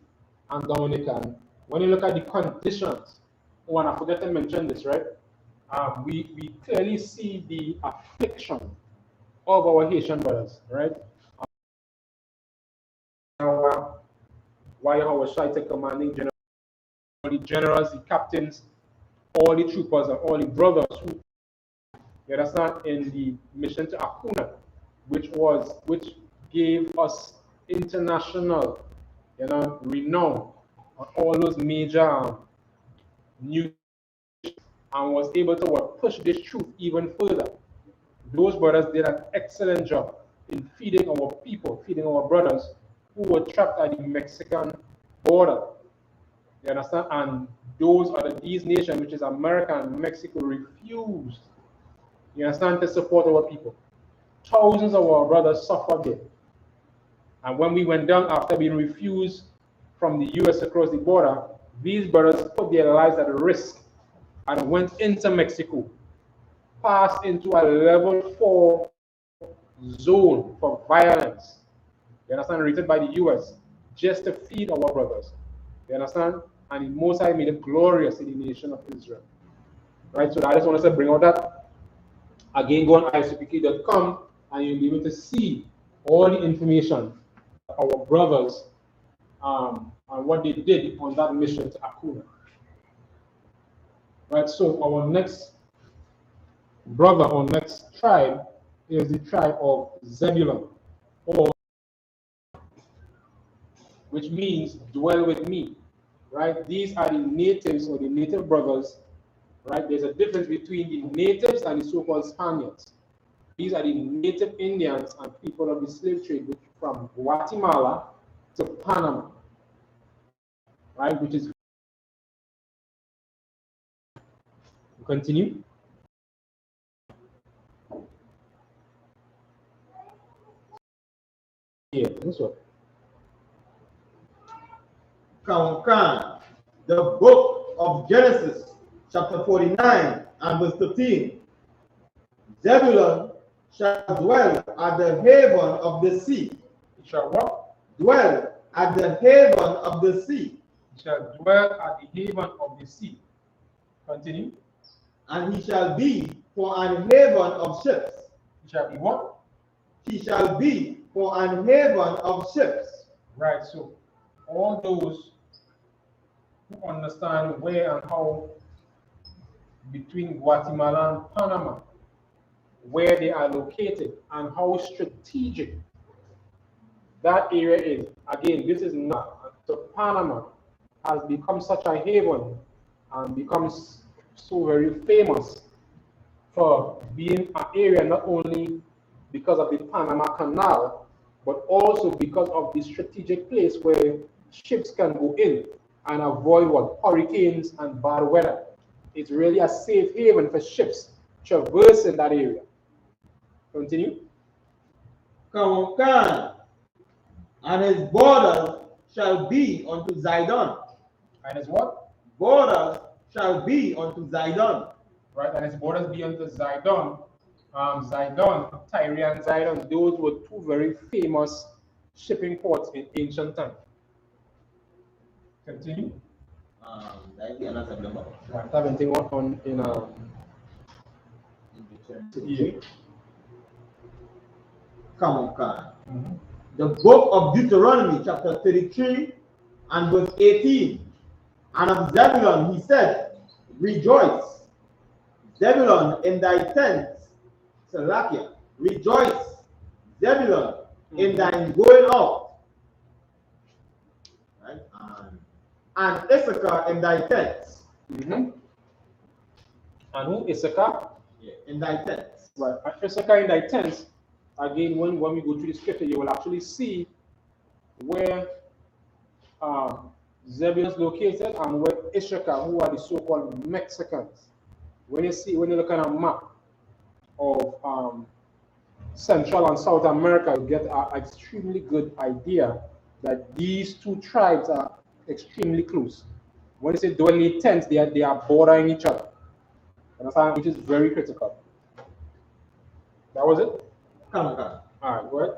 and Dominican. When you look at the conditions, and I forgot to mention this, right? We clearly see the affliction of our Haitian brothers, right? Why our Shaita commanding general, all the generals, the captains, all the troopers, and all the brothers who, you understand, in the mission to Acuna, which gave us international, renown on all those major new, and was able to push this truth even further. Those brothers did an excellent job in feeding our people, feeding our brothers who were trapped at the Mexican border. You understand? And these nations, which is America and Mexico, refused, you understand, to support our people. Thousands of our brothers suffered there. And when we went down after being refused from the US across the border, these brothers put their lives at risk and went into Mexico, passed into a level 4 zone for violence, you understand, rated by the US, just to feed our brothers. You understand? And the Most High made it glorious in the nation of Israel. Right? So I just want to bring out that. Again, go on I.S.U.P.K.com and you'll be able to see all the information our brothers and what they did on that mission to Acuna. Right, so our next brother or next tribe is the tribe of Zebulun, or which means dwell with me. Right, these are the natives or the native brothers. Right, there's a difference between the natives and the so-called Spaniards. These are the native Indians and people of the slave trade, which from Guatemala to Panama. Right, which is continue. Yeah, this one. Count the book of Genesis, chapter 49 and verse 13. Zebulun shall dwell at the haven of the sea. It shall what? Dwell at the haven of the sea. It shall dwell at the haven of the sea. Continue. And he shall be for an haven of ships. It shall be what? He shall be for an haven of ships. Right, so all those who understand where and how between Guatemala and Panama, where they are located and how strategic that area is. Again, this is not, so Panama has become such a haven and becomes so very famous for being an area not only because of the Panama Canal, but also because of the strategic place where ships can go in and avoid what? Hurricanes and bad weather. It's really a safe haven for ships traversing that area. Continue. Kawakan, and his borders shall be unto Zidon. And his what? Borders shall be unto Zidon. Right, and his borders be unto Zidon. Zidon, Tyre and Zidon, those were two very famous shipping ports in ancient times. Continue. That's the answer number. Right, I haven't taken on in yeah. Kawakan. The book of Deuteronomy, chapter 33 and verse 18. And of Zebulun he said, rejoice, Zebulun, in thy tents, Salakia, rejoice, Zebulun, in thine going out, right? And Issachar in thy tents. And who? Issachar? Yeah, in thy tents. Right, Issachar in thy tents. Again, when we go through the scripture, you will actually see where Zebulun is located and where Issachar, who are the so-called Mexicans. When you look at a map of Central and South America, you get an extremely good idea that these two tribes are extremely close. When you say dwelling tents, they are bordering each other. Understand? Which is very critical. That was it? Come. All right, go ahead.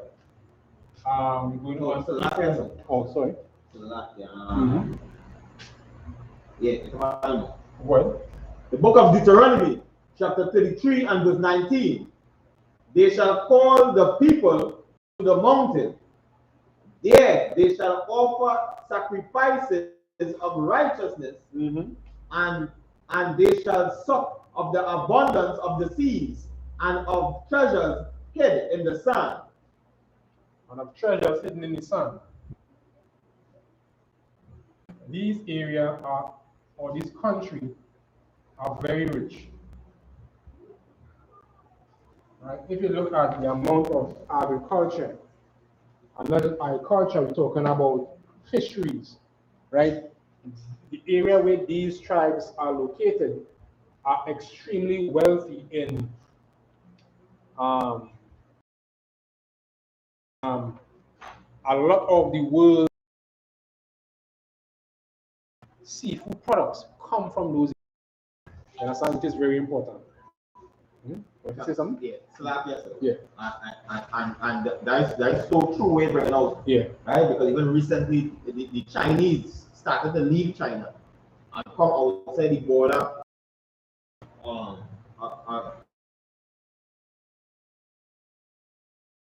We're going on to the last lesson. Oh, sorry. To the last, yeah. What? The book of Deuteronomy, chapter 33 and verse 19. They shall call the people to the mountain. There they shall offer sacrifices of righteousness, and they shall suck of the abundance of the seas and of treasures hid in the sand. And of treasures hidden in the sand. These areas are, or this country, are very rich. Right? If you look at the amount of agriculture, and not just agriculture, we're talking about fisheries, right? The area where these tribes are located are extremely wealthy in a lot of the world's seafood products come from those. You understand? It is very important. Want to say something? Yeah, slap yes. Yeah. And that's so true right now. Yeah. Right? Because even recently the Chinese started to leave China and come outside the border.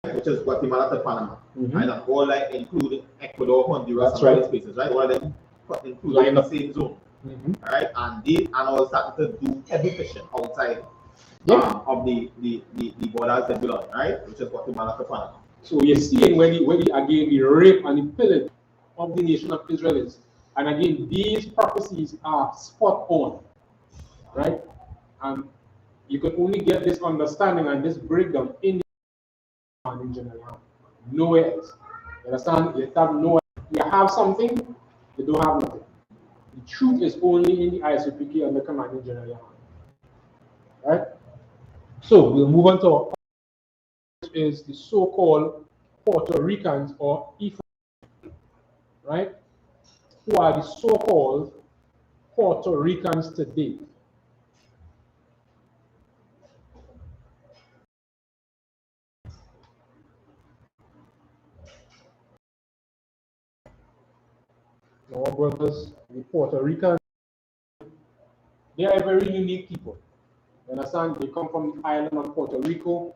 Which is Guatemala to Panama. And all like including Ecuador, Honduras, and all these places, right? All of them included in the same zone. right? And they and all started to do heavy fishing outside of the borders of Babylon, right? Which is Guatemala to Panama. So you're seeing when again the rape and the pillage of the nation of Israel is, and again these prophecies are spot on, right? And you can only get this understanding and this breakdown in GEN.YAHANNA. Nowhere else. You understand? You have nowhere. You have something, you don't have nothing. The truth is only in the I.S.U.P.K under command in GEN.YAHANNA. Right? So we'll move on to which is the so-called Puerto Ricans or I.F.U.K, right? Who are the so-called Puerto Ricans today? Our brothers, the Puerto Ricans, they are a very unique people. You understand? They come from the island of Puerto Rico.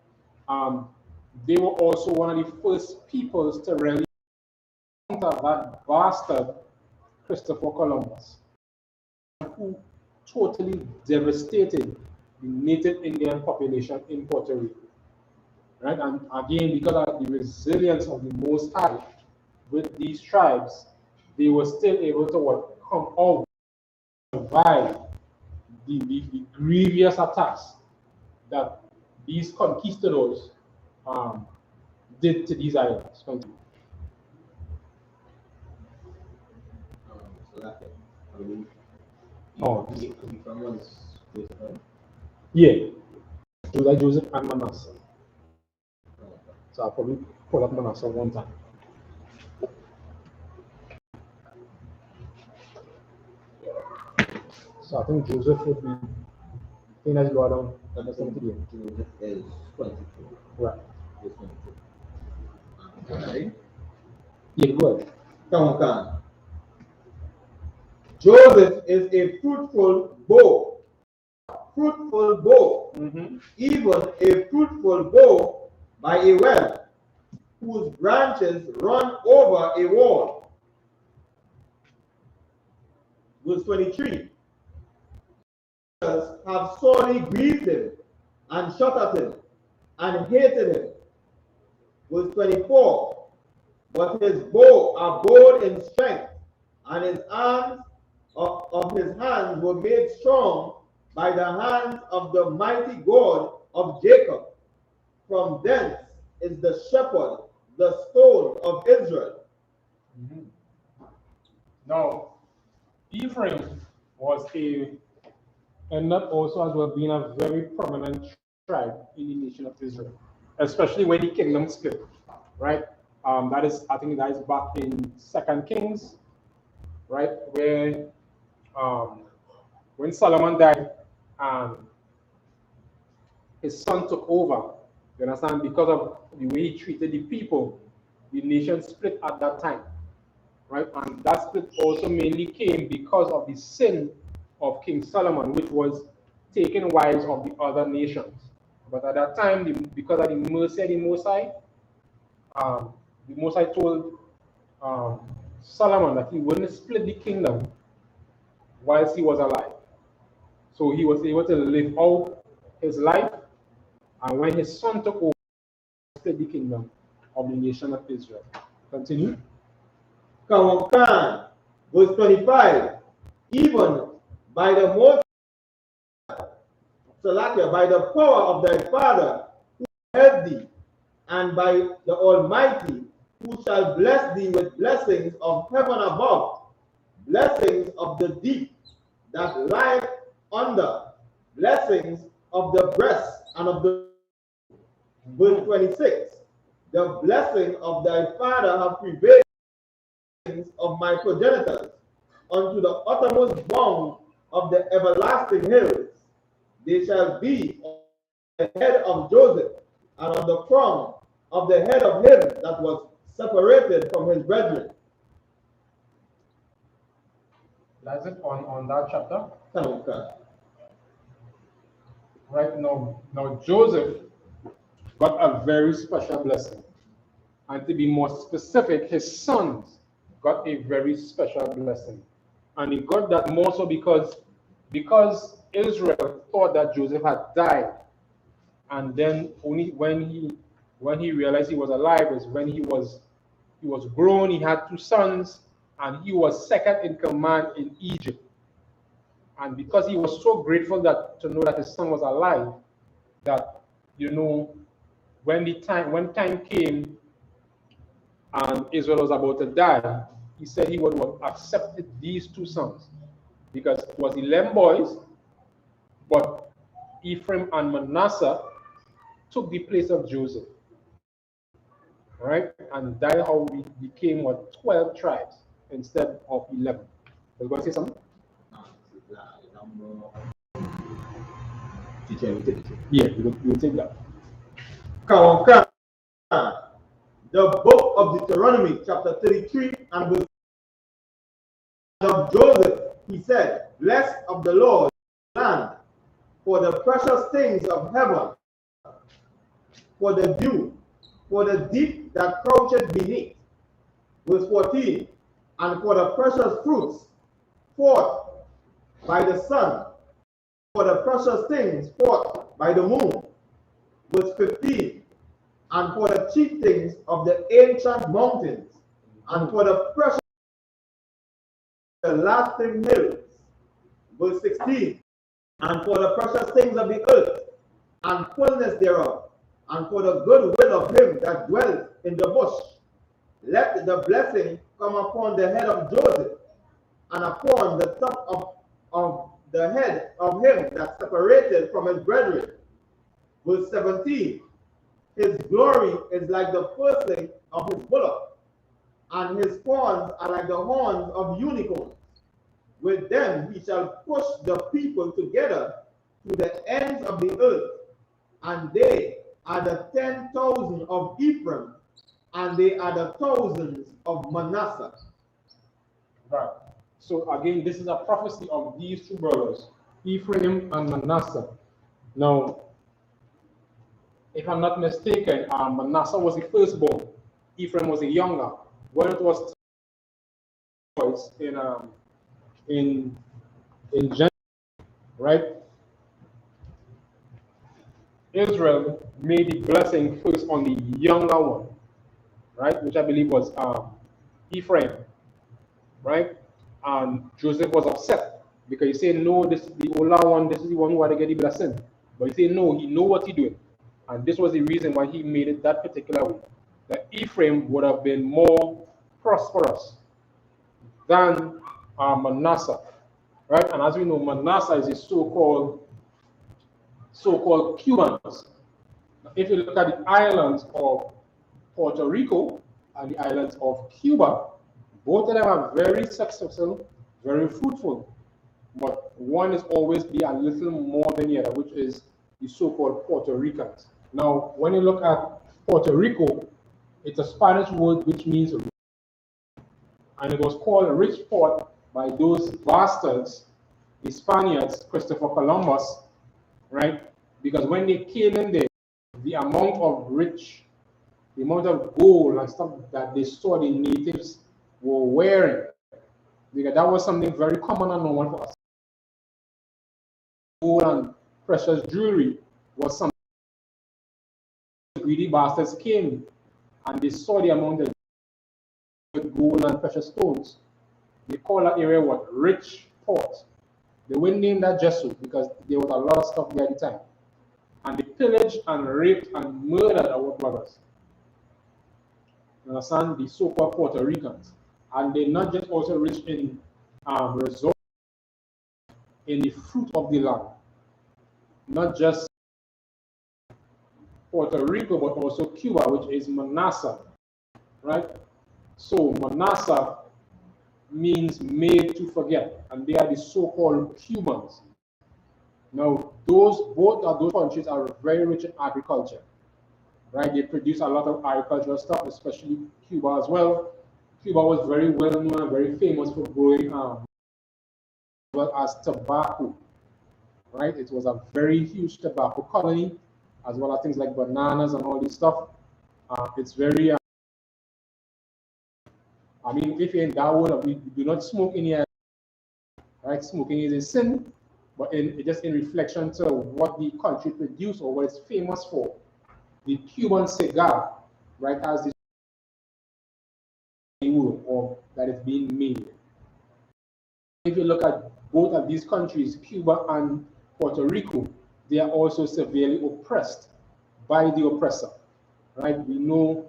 They were also one of the first peoples to really encounter that bastard Christopher Columbus, who totally devastated the native Indian population in Puerto Rico. Right? And again, because of the resilience of the Most High with these tribes, they were still able to come out, survive the grievous attacks that these conquistadors did to these islands. Continue. So that's it. I believe. Oh, From was Joseph, right? yeah. Joseph and Manasseh. So I'll probably pull up Manasseh one time. So I think Joseph would be. I think that's lower down. That's something to do. Joseph is 22. Right. He's 22. Right? Yeah, go ahead. Come on. Joseph is a fruitful bow. Fruitful bow. Even a fruitful bow by a well, whose branches run over a wall. Verse 23. Have sorely grieved him, and shot at him, and hated him. Verse 24. But his bow abode in strength, and his arms of his hands were made strong by the hands of the mighty God of Jacob. From thence is the shepherd, the stone of Israel. Now, Ephraim was ended up also as well being a very prominent tribe in the nation of Israel, especially when the kingdom split, right? That is, I think that is back in 2 Kings, right? Where when Solomon died, his son took over. You understand? Because of the way he treated the people, the nation split at that time, right? And that split also mainly came because of the sin of King Solomon, which was taking wives of the other nations. But at that time, because of the mercy of the Most High, the Most High told Solomon that he wouldn't split the kingdom whilst he was alive. So he was able to live out his life, and when his son took over, he split the kingdom of the nation of Israel. Continue. Come on, verse 25. Even by the most Salakia, by the power of thy Father who helped thee, and by the Almighty who shall bless thee with blessings of heaven above, blessings of the deep that lie under, blessings of the breast and of the. Verse 26. The blessing of thy Father have prevailed of my progenitors unto the uttermost bound of the everlasting hills. They shall be on the head of Joseph, and on the crown of the head of him that was separated from his brethren. That's it on that chapter. Okay. Right now, Joseph got a very special blessing. And to be more specific, his sons got a very special blessing. And he got that more so because Israel thought that Joseph had died, and then only when he realized he was alive was when he was grown. He had 2 sons, and he was second in command in Egypt. And because he was so grateful to know that his son was alive, that when time came and Israel was about to die, he said he would have accepted these 2 sons, because it was 11 boys, but Ephraim and Manasseh took the place of Joseph, right? And that's how we became 12 tribes instead of 11. You going to say something? Yeah, you will take that. The book of Deuteronomy, chapter 33, and verse of Joseph, he said, "Blessed of the Lord land, for the precious things of heaven, for the dew, for the deep that croucheth beneath." Verse 14, "And for the precious fruits forth by the sun, for the precious things forth by the moon." Verse 15, "And for the chief things of the ancient mountains, and for the precious the lasting hills." Verse 16, "And for the precious things of the earth, and fullness thereof, and for the good will of him that dwelleth in the bush, let the blessing come upon the head of Joseph, and upon the top of the head of him that separated from his brethren." Verse 17, "His glory is like the firstling of his bullock, and his horns are like the horns of unicorns. With them he shall push the people together to the ends of the earth, and they are the 10,000 of Ephraim, and they are the thousands of Manasseh." Right. So again, this is a prophecy of these 2 brothers, Ephraim and Manasseh. Now, if I'm not mistaken, Manasseh was the firstborn. Ephraim was the younger. When it was boys in Gen, right? Israel made the blessing first on the younger one, right? Which I believe was Ephraim, right? And Joseph was upset because he said, "No, this is the older one. This is the one who had to get the blessing." But he said, "No, he know what he's doing," and this was the reason why he made it that particular way. That Ephraim would have been more prosperous than Manasseh, right? And as we know, Manasseh is the so-called Cubans. If you look at the islands of Puerto Rico and the islands of Cuba, both of them are very successful, very fruitful, but one is always be a little more than the other, which is the so-called Puerto Ricans. Now, when you look at Puerto Rico, it's a Spanish word which means rich, and it was called a rich port by those bastards, the Spaniards, Christopher Columbus, right? Because when they came in there, the amount of gold and stuff that they saw the natives were wearing, because that was something very common and normal for us. Gold and precious jewelry was something the greedy bastards came and they saw the amount of gold and precious stones. They call that area what? Rich port. They wouldn't name that just so because there was a lot of stuff there at the time. And they pillaged and raped and murdered our brothers. You understand? The so-called Puerto Ricans. And they're not just also rich in resources, in the fruit of the land. Not just Puerto Rico, but also Cuba, which is Manasseh, right? So Manasseh means made to forget, and they are the so-called Cubans. Now, both of those countries are very rich in agriculture, right? They produce a lot of agricultural stuff, especially Cuba as well. Cuba was very well known and very famous for growing as well as tobacco, right? It was a very huge tobacco colony, as well as things like bananas and all this stuff. It's very, I mean, if you're in that world, we do not smoke in here. right? Smoking is a sin, but just in reflection to what the country produced or what it's famous for. The Cuban cigar, right, has this or that is being made. If you look at both of these countries, Cuba and Puerto Rico, they are also severely oppressed by the oppressor, right? We know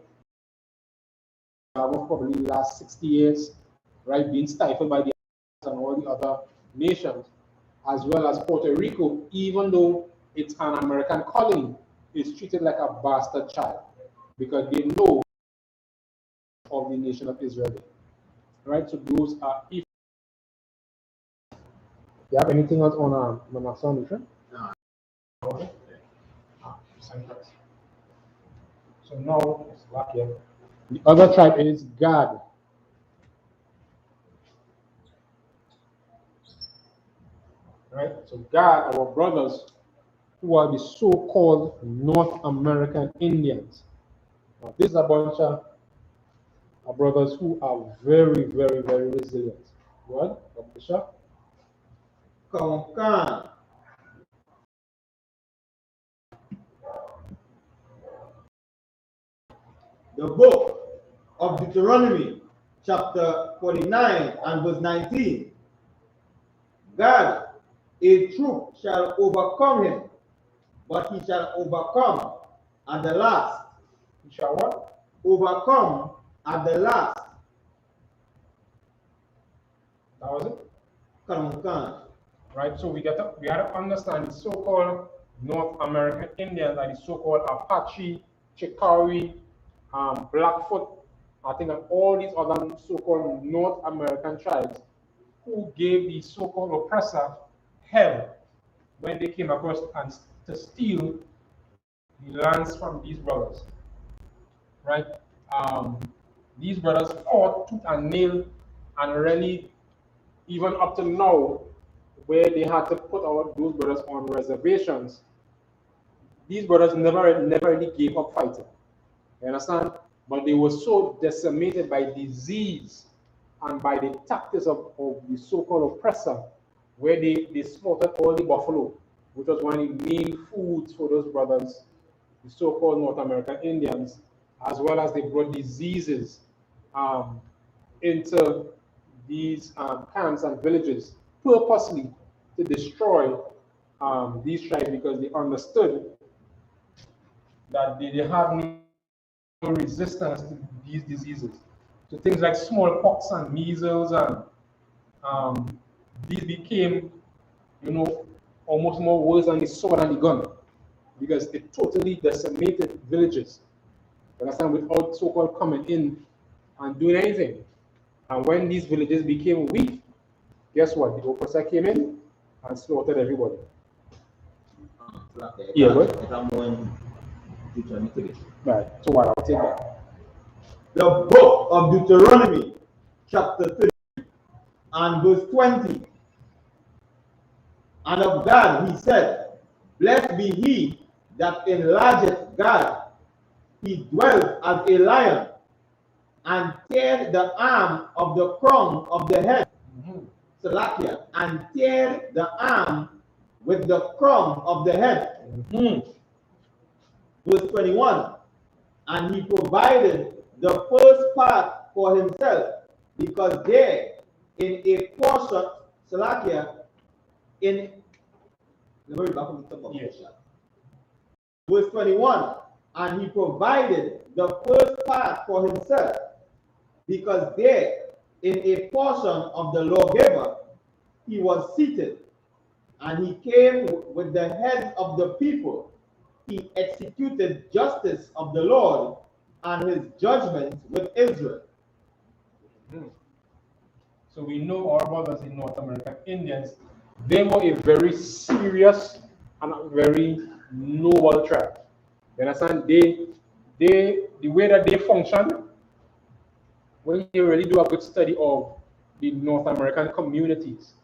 probably the last 60 years, right, being stifled by the and all the other nations, as well as Puerto Rico, even though it's an American colony, is treated like a bastard child because they know of the nation of Israel, right? So those are. If you have anything else on Manasseh nation? No. Okay. So now it's back here. The other tribe is Gad. Right? So Gad, our brothers, who are the so-called North American Indians. Now, this is a bunch of our brothers who are very, very, very resilient. What? Bishop? Konkan. The book of Deuteronomy, chapter 49 and verse 19. God, a troop shall overcome him, but he shall overcome at the last. He shall what? Overcome at the last. That was it? Konkan. Right? So we got to understand the so-called North American Indians and the so-called Apache, Chickawi, Blackfoot, I think, and all these other so-called North American tribes who gave the so-called oppressor hell when they came across and to steal the lands from these brothers. Right? These brothers fought tooth and nail, and really, even up to now, where they had to put out those brothers on reservations, these brothers never really gave up fighting. You understand? But they were so decimated by disease and by the tactics of the so-called oppressor, where they slaughtered all the buffalo, which was one of the main foods for those brothers, the so-called North American Indians, as well as they brought diseases into these camps and villages purposely to destroy these tribes because they understood that they have no resistance to these diseases. So things like smallpox and measles and these became, almost more worse than the sword and the gun because it totally decimated villages. You understand? Without so-called coming in and doing anything. And when these villages became weak, guess what? The oppressor came in and slaughtered everybody. Yeah, but right. So what? I'll take that. The book of Deuteronomy, chapter 3 and verse 20. And of God he said, blessed be he that enlargeth God. He dwells as a lion, and tear the arm of the crown of the head, Salakia, and tear the arm with the crown of the head. Verse 21, and he provided the first part for himself, because there in a portion, Salakia, in the very back of the top of Yes. Verse 21, and he provided the first part for himself, because there in a portion of the lawgiver he was seated, and he came with the heads of the people. He executed justice of the Lord and his judgments with Israel. So we know our brothers in North American Indians, they were a very serious and a very noble tribe. You understand? The way that they function, when you really do a good study of the North American communities,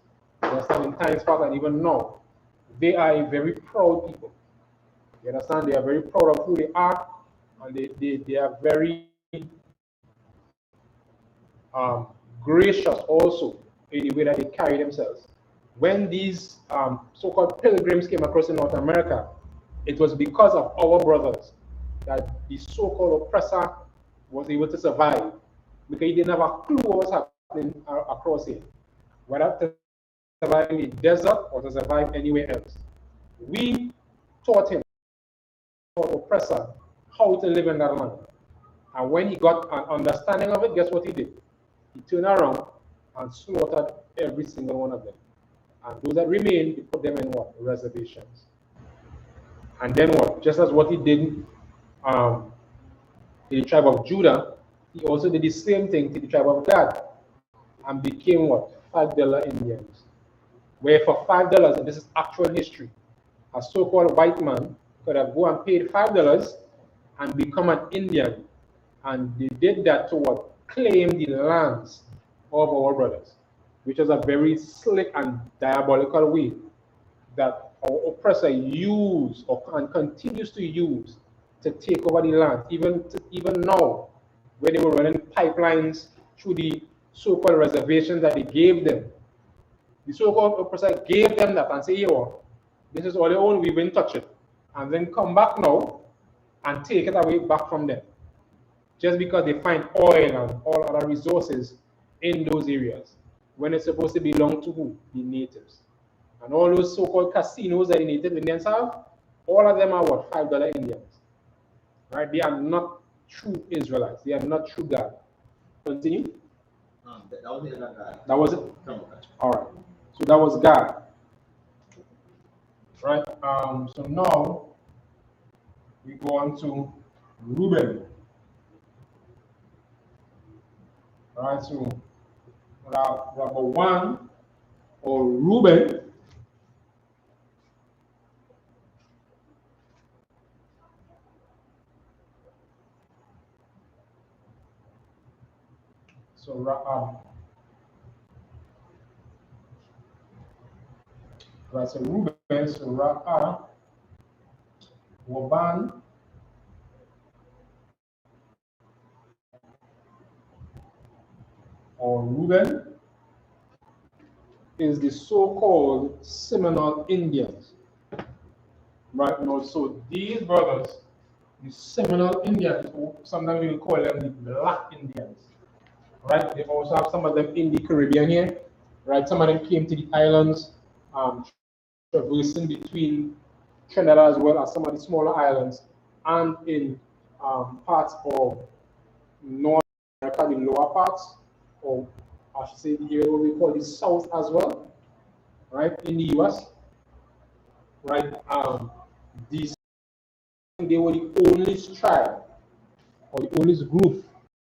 you understand, in times past and even now, they are a very proud people. You understand? They are very proud of who they are, and they are very gracious also in the way that they carry themselves. when these so-called pilgrims came across in North America, it was because of our brothers that the so-called oppressor was able to survive, because he didn't have a clue what was happening across here, whether to survive in the desert or to survive anywhere else. We taught him, our oppressor, how to live in that land. And when he got an understanding of it, guess what he did? He turned around and slaughtered every single one of them. And those that remained, he put them in what? Reservations. And then what? Just as what he did in the tribe of Judah, he also did the same thing to the tribe of Gad and became what? $5 Indians. Where for $5, and this is actual history, a so-called white man could have gone and paid $5 and become an Indian. And they did that to what? Claim the lands of our brothers, which is a very slick and diabolical way that our oppressor used and continues to use to take over the land, even now, where they were running pipelines through the so-called reservations that they gave them. The so-called oppressor gave them that and say, yo, this is all they own, we won't touch it. And then come back now and take it away back from them, just because they find oil and all other resources in those areas, when it's supposed to belong to who? The natives. And all those so-called casinos that the native Indians have, all of them are what? $5 Indians. Right? They are not true Israelites. They are not true God. Continue. That was it. That was it? All right. So that was God. Right? So now we go on to Reuben. All right, so number one, or Reuben, so right, so Reuben, so Waban, or Reuben, is the so-called Seminole Indians. Right now, so these brothers, the Seminole Indians, or sometimes we will call them the Black Indians. Right? They also have some of them in the Caribbean here. Right? Some of them came to the islands, traversing between Trinidad as well as some of the smaller islands, and in parts of North America, the lower parts, or I should say the area what we call the South as well, right, in the US. Right? These, they were the only tribe or the only group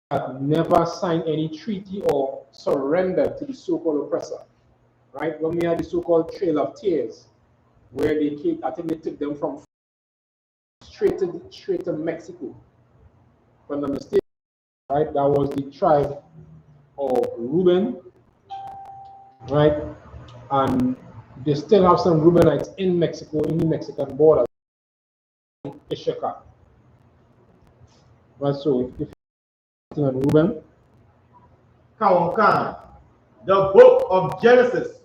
that never signed any treaty or surrendered to the so-called oppressor. Right? When we had the so-called Trail of Tears, where they came, I think they took them from straight to Mexico. If I'm not mistaken, right? That was the tribe of Reuben, right? And they still have some Reubenites in Mexico, in the Mexican border, I.S.U.K. Right, so if you're on Reuben. The book of Genesis,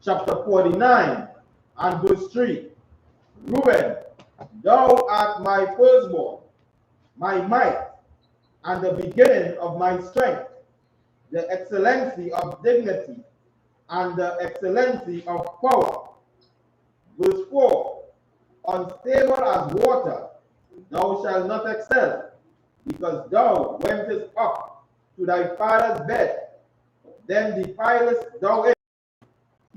chapter 49, and verse 3. Reuben, thou art my firstborn, my might, and the beginning of my strength, the excellency of dignity, and the excellency of power. Verse 4. Unstable as water, thou shalt not excel, because thou wentest up to thy father's bed, then defilest thou it.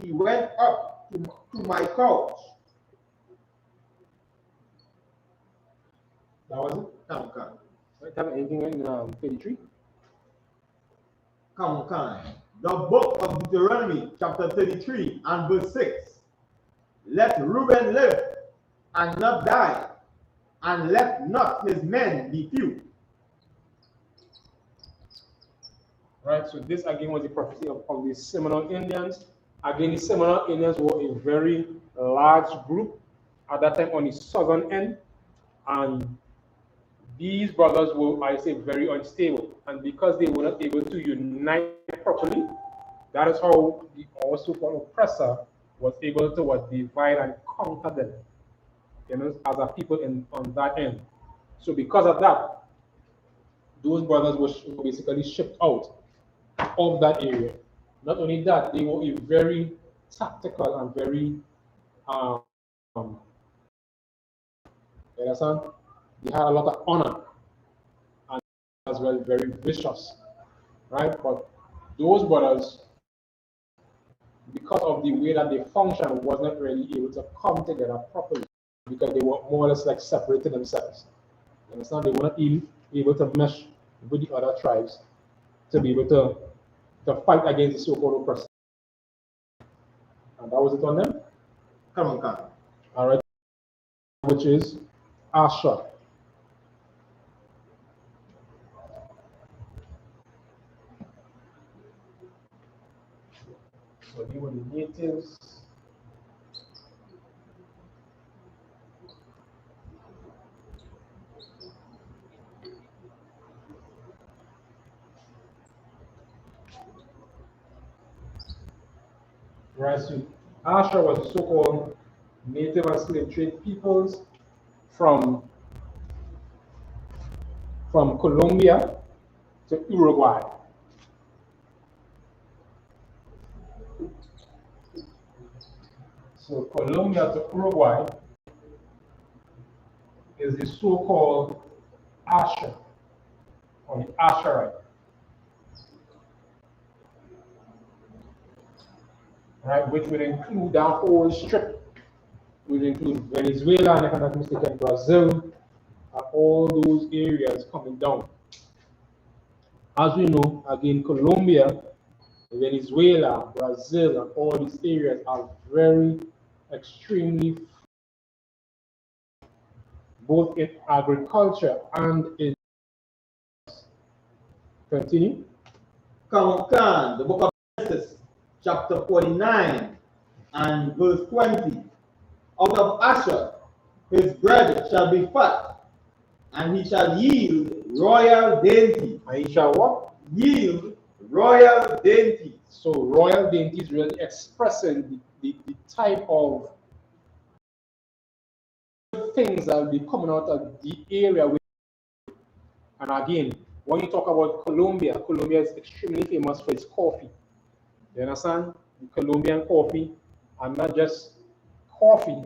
He went up to my couch. That was it? Right, have anything in 33? The book of Deuteronomy, chapter 33, and verse 6. Let Reuben live and not die, and let not his men be few. Right, so this again was the prophecy of the Seminole Indians. Again, the Seminole Indians were a very large group at that time on the southern end, and these brothers were, I say, very unstable. And because they were not able to unite properly, that is how the also called oppressor was able to what divide and conquer them, as a people on that end. So because of that, those brothers were basically shipped out of that area. Not only that, they were a very tactical and very you understand? They had a lot of honor and as well very vicious, right? But those brothers, because of the way that they function, was not really able to come together properly because they were more or less like separated themselves. You understand? They were not able to mesh with the other tribes to be able to fight against the so-called oppressor. And that was it on them. Come on, come. All right, which is Asher. So they were the natives. Right, so Asher was the so-called native and slave trade peoples from Colombia to Uruguay. So Colombia to Uruguay is the so-called Asher, or the Asherite. Right, which would include that whole strip. Would include Venezuela, and if I'm not mistaken, Brazil, and all those areas coming down. As we know, again, Colombia, Venezuela, Brazil, and all these areas are very extremely both in agriculture and in. Continue. Come, the book of Genesis, chapter 49 and verse 20. Out of Asher his bread shall be fat, and he shall yield royal dainty. And he shall what? Yield royal dainty. So royal dainty is really expressing the type of things that will be coming out of the area. And again, when you talk about Colombia, Colombia is extremely famous for its coffee. You understand? The Colombian coffee, and not just coffee,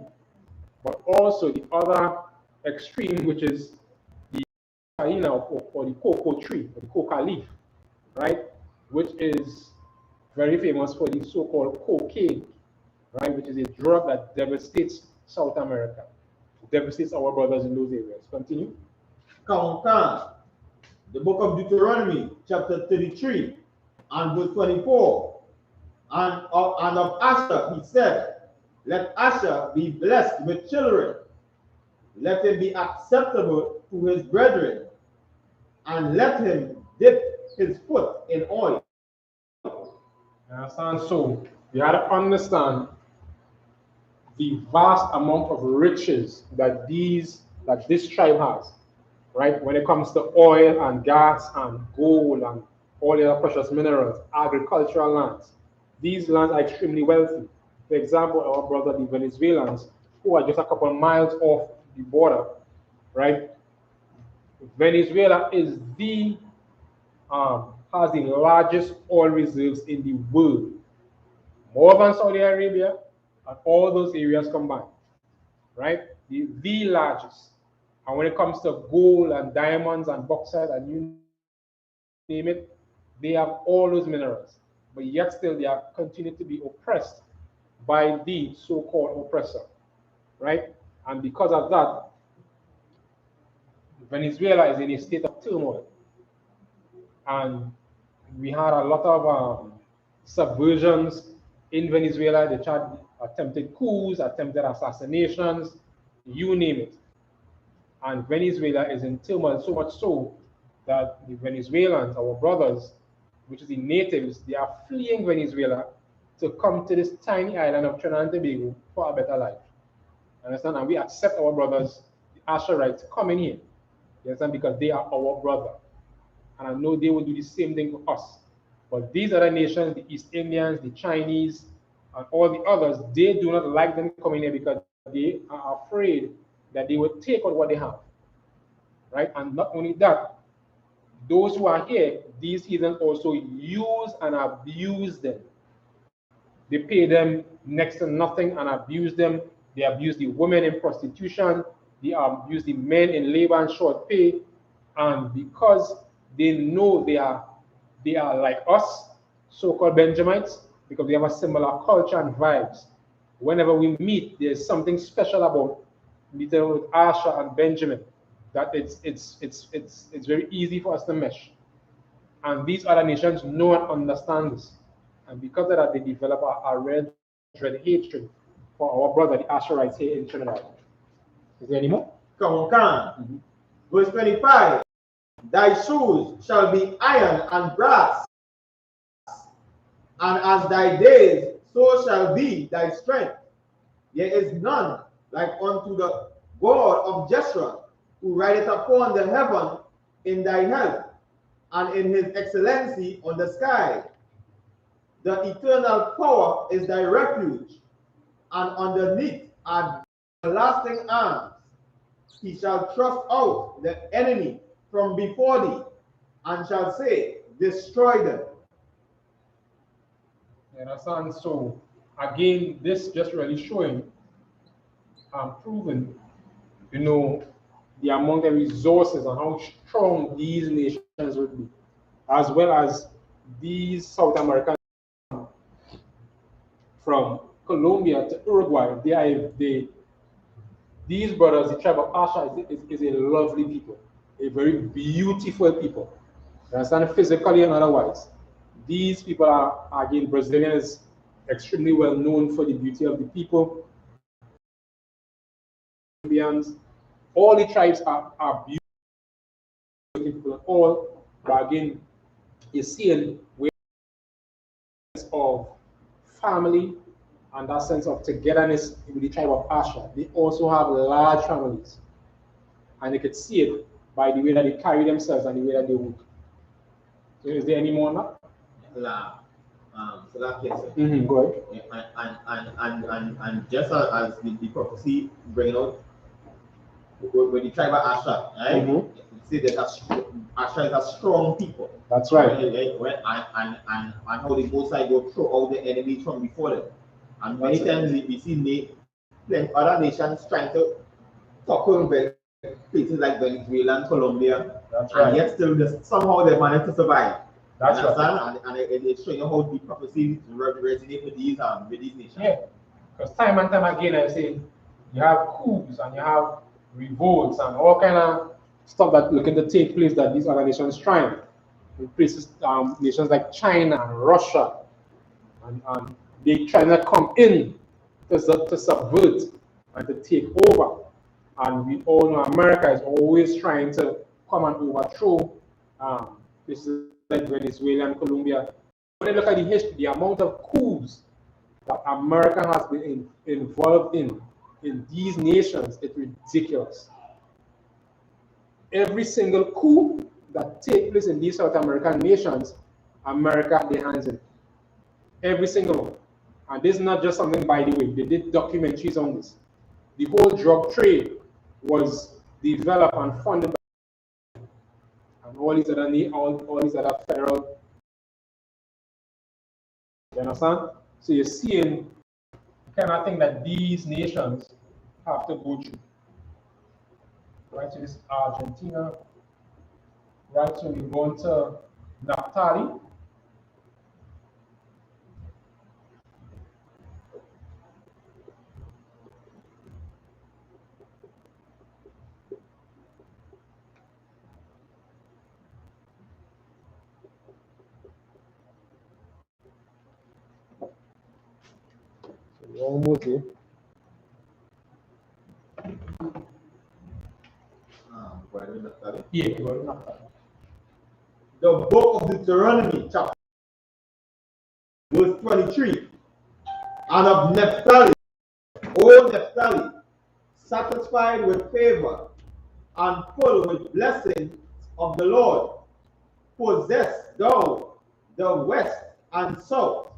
but also the other extreme, which is the cocaina or the cocoa tree, or the coca leaf, right? Which is very famous for the so-called cocaine, right? Which is a drug that devastates South America, devastates our brothers in those areas. Continue. Come, the book of Deuteronomy, chapter 33 and verse 24. And of Asher he said, let Asher be blessed with children, let him be acceptable to his brethren, and let him dip his foot in oil. Understand? So you have to understand the vast amount of riches that this tribe has, right? When it comes to oil and gas and gold and all the other precious minerals, agricultural lands. These lands are extremely wealthy. For example, our brother, the Venezuelans, who are just a couple of miles off the border, right? Venezuela is has the largest oil reserves in the world, more than Saudi Arabia and all those areas combined, right? The largest. And when it comes to gold and diamonds and bauxite and you name it, they have all those minerals, but yet still they are continuing to be oppressed by the so-called oppressor, right? And because of that, Venezuela is in a state of turmoil. And we had a lot of subversions in Venezuela. They tried attempted coups, attempted assassinations, you name it. And Venezuela is in turmoil, so much so that the Venezuelans, our brothers, which is the natives, they are fleeing Venezuela to come to this tiny island of Trinidad and Tobago for a better life. Understand? And we accept our brothers, the Asherites, coming here. You understand? Because they are our brother. And I know they will do the same thing to us. But these other nations, the East Indians, the Chinese, and all the others, they do not like them coming here because they are afraid that they will take out what they have, right? And not only that, those who are here, these heathen also use and abuse them. They pay them next to nothing and abuse them. They abuse the women in prostitution. They abuse the men in labor and short pay. And because they know they are like us, so-called Benjamites, because we have a similar culture and vibes. Whenever we meet, there's something special about meeting with Asher and Benjamin, that it's very easy for us to mesh. And these other nations know and understand this. And because of that, they develop a real dread hatred for our brother, the Asherites here in Trinidad. Is there any more? Come on. Verse 25. Thy shoes shall be iron and brass, and as thy days, so shall be thy strength. There is none like unto the God of Jeshurun, who rideth upon the heaven in thy health, and in his excellency on the sky. The eternal power is thy refuge, and underneath are everlasting arms. He shall thrust out the enemy from before thee, and shall say, destroy them. You understand? So again, this just really showing and proving, the amount of resources and how strong these nations would be, as well as these South Americans from Colombia to Uruguay. These brothers, the tribe of Asher, is a lovely people, a very beautiful people. You understand? Physically and otherwise. These people are, again, Brazilian is extremely well known for the beauty of the people. Colombians, all the tribes are beautiful, all, but again, you're seeing ways of family and that sense of togetherness with the tribe of Asher. They also have large families, and you could see it by the way that they carry themselves and the way that they work. So is there any more on that? So that case, Go ahead. and just as the prophecy bringing out with the tribe of Asher, right? See that Asher is a strong people. That's right. And how they both sides go throw all the enemies from before them. And many times we see other nations trying to tackle places like Venezuela and Colombia, and yet still somehow they manage to survive. That's right. And it's showing how the prophecy resonate with these nations. Yeah, because time and time again I say you have coups and you have revolts and all kind of stuff that looking to take place that these other nations trying. In places, nations like China and Russia, and they trying to come in to subvert and to take over. And we all know America is always trying to come and overthrow places like Venezuela and Colombia. When you look at the history, the amount of coups that America has been involved in these nations, it's ridiculous. Every single coup that takes place in these South American nations, America had their hands in. Every single one. And this is not just something by the way. They did documentaries on this. The whole drug trade was developed and funded by and all these other federal. You understand? So you're seeing the kind of thing that these nations have to go through. Right, so this is Argentina. Right, so we're going to Naphtali. So we're almost there. Yeah, we're going to Naphtali. The book of Deuteronomy, chapter verse 23. And of Naphtali, O Naphtali, satisfied with favor and full with blessings of the Lord, possess thou the west and south.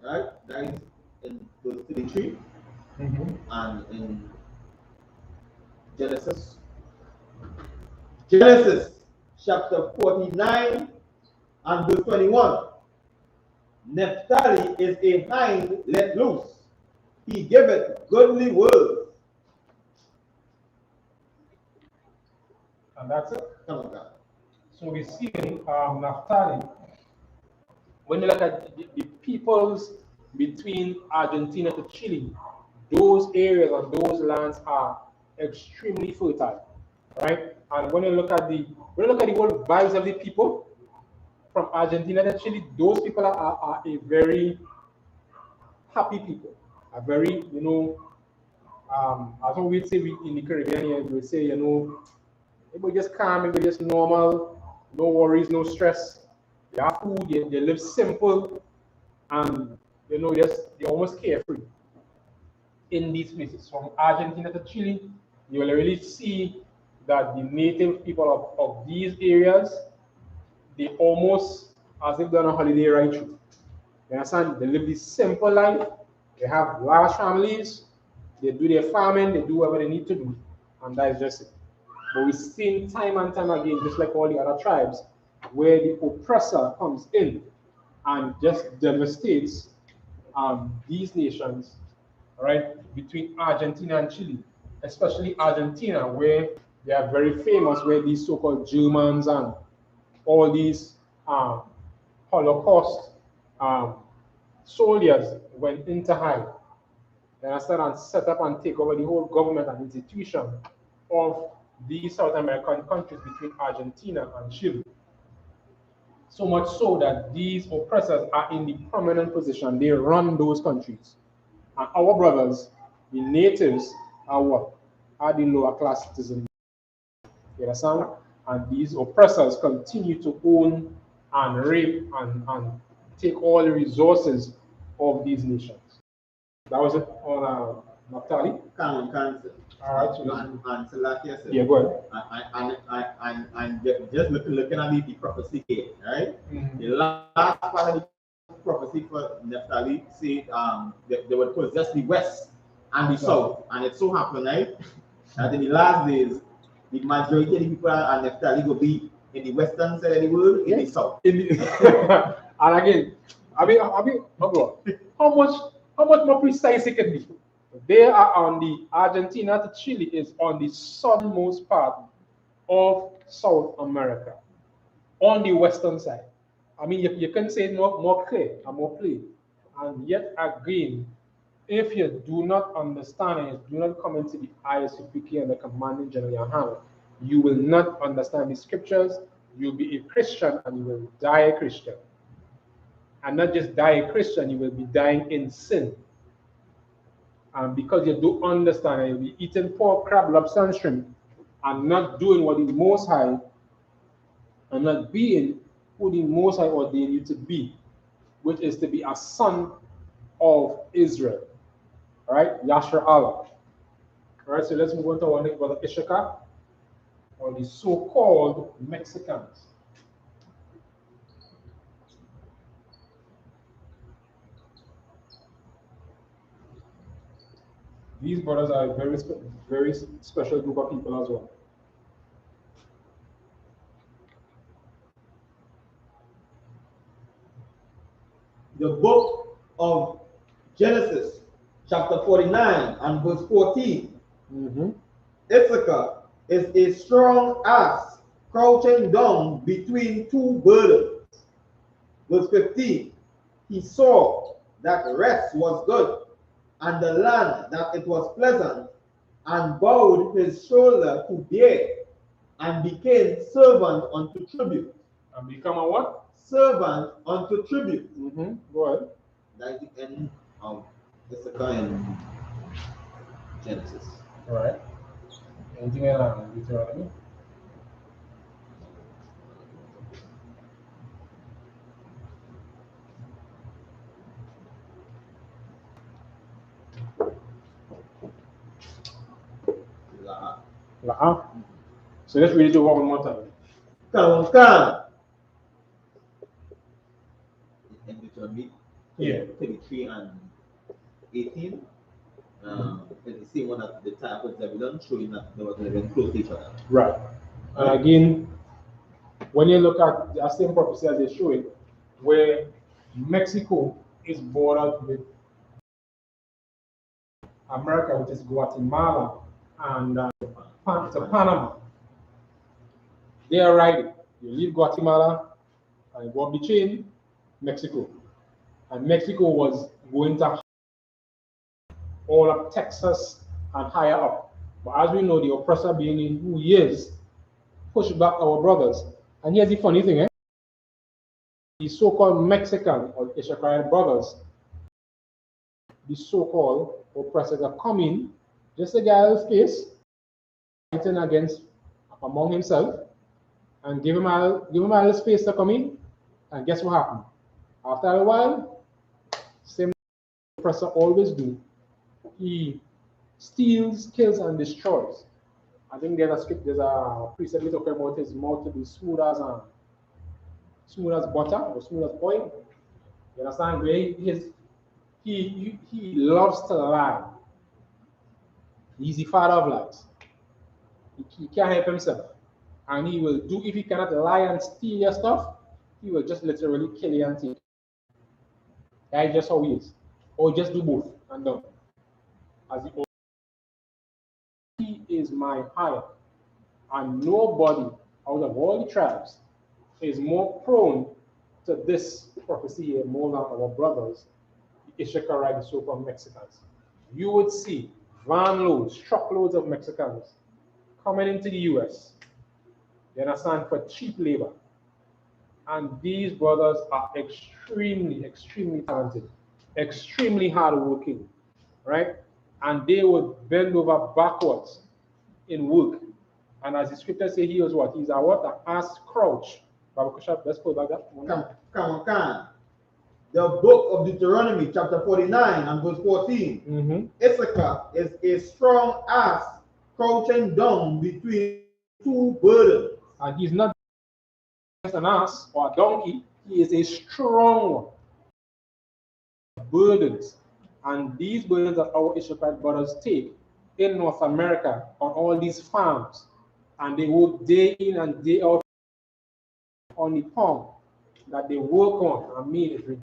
right? That is in verse 33 Mm-hmm. and in Genesis. Genesis chapter 49 and verse 21. Naphtali is a hind let loose. He giveth goodly words. And that's it. Come on, God. So we see Naphtali. When you look at the peoples between Argentina to Chile, those areas and those lands are extremely fertile, right? And when you look at the whole vibes of the people from Argentina to Chile, those people are a very happy people, a very as we say in the Caribbean here, we say it was just calm, it was just normal, no worries, no stress. They have food, they live simple, and they're almost carefree in these places. From Argentina to Chile, you will really see that the native people of these areas, they almost as if they're on a holiday right through. You understand? They live this simple life, they have large families, they do their farming, they do whatever they need to do, and that is just it. But we've seen time and time again, just like all the other tribes, where the oppressor comes in and just devastates these nations, right, between Argentina and Chile, especially Argentina, where they are very famous, where these so-called Germans and all these um, Holocaust um, soldiers went into hide. They understand and set up and take over the whole government and institution of these South American countries between Argentina and Chile. So much so that these oppressors are in the prominent position. They run those countries. And our brothers, the natives, are what? Are the lower class citizens. You understand? And these oppressors continue to own and rape and take all the resources of these nations. That was it on Naphtali. Cancer. All right, so and so like I said, yeah, go ahead. And just looking at the prophecy here, right? Mm-hmm. The last part of the prophecy for Naphtali said they would possess the west and the south, and it so happened, right, that in the last days, the majority of the people and Naphtali will be in the western side of the world, in the south. And again, oh God, how much more precise it can be? They are on the Argentina to Chile is on the southernmost part of South America, on the western side. I mean, you can say it more clear and more plain. And yet again, if you do not understand and you do not come into the I.S.U.P.K and the commanding Gen.YAHANNA, you will not understand the scriptures. You'll be a Christian and you will die a Christian. And not just die a Christian, you will be dying in sin. And because you do understand, and you'll be eating pork, crab, lobster, and shrimp, and not doing what is Most High, and not being who the Most High ordained you to be, which is to be a son of Israel. All right, Yashar Allah. All right, so let's move on to our next brother, I.S.U.K, or the so-called Mexicans. These brothers are a very special group of people as well. The book of Genesis, chapter 49 and verse 14. Mm-hmm. I.S.U.K is a strong ass crouching down between two burdens. Verse 15. He saw that rest was good, and the land that it was pleasant, and bowed his shoulder to bear, and became servant unto tribute. And become a what? Servant unto tribute. Mm-hmm. Go ahead. That is the end of I.S.U.K in Genesis. All right. Anything else on Deuteronomy? So let's read it over one more time. Come. In Deuteronomy Yeah. 23 and 18. The same one at the time was evidence showing that they were very close to each other. Right. And again, when you look at the same prophecy as they show it, where Mexico is bordered with America, which is Guatemala, and to Panama. They are right. You leave Guatemala and go up the chain, Mexico. And Mexico was going to all of Texas and higher up. But as we know, the oppressor being in who he is, pushed back our brothers. And here's the funny thing, eh? The so-called Mexican or I.S.U.P.K brothers, the so-called oppressors are coming, just a guy's case, fighting against among himself, and give him a little space to come in. And guess what happened? After a while, same oppressor always do. He steals, kills, and destroys. I think there's a precept we talk about his mouth to be smooth as butter or smooth as oil. You understand? Where he loves to lie. He's the father of lies. He can't help himself. And he will do, if he cannot lie and steal your stuff, he will just literally kill you and take. That's just how he is. Or just do both and done. As the he is my higher. And nobody out of all the tribes is more prone to this prophecy here more than our brothers, the I.S.U.P.K, the so-called Mexicans. You would see van loads, truckloads of Mexicans coming into the US, you understand, for cheap labor. And these brothers are extremely, extremely talented, extremely hardworking, right? And they would bend over backwards in work. And as the scripture says, he was what? He's a what? An ass crouch. Let's pull back that one. Come on. The book of Deuteronomy, chapter 49 and verse 14. I.S.U.P.K is a strong ass crouching down between two burdens. And he's not just an ass or a donkey, he is a strong one. Burdens. And these burdens that our I.S.U.P.K brothers take in North America on all these farms, and they work day in and day out on the farm that they work on. I mean,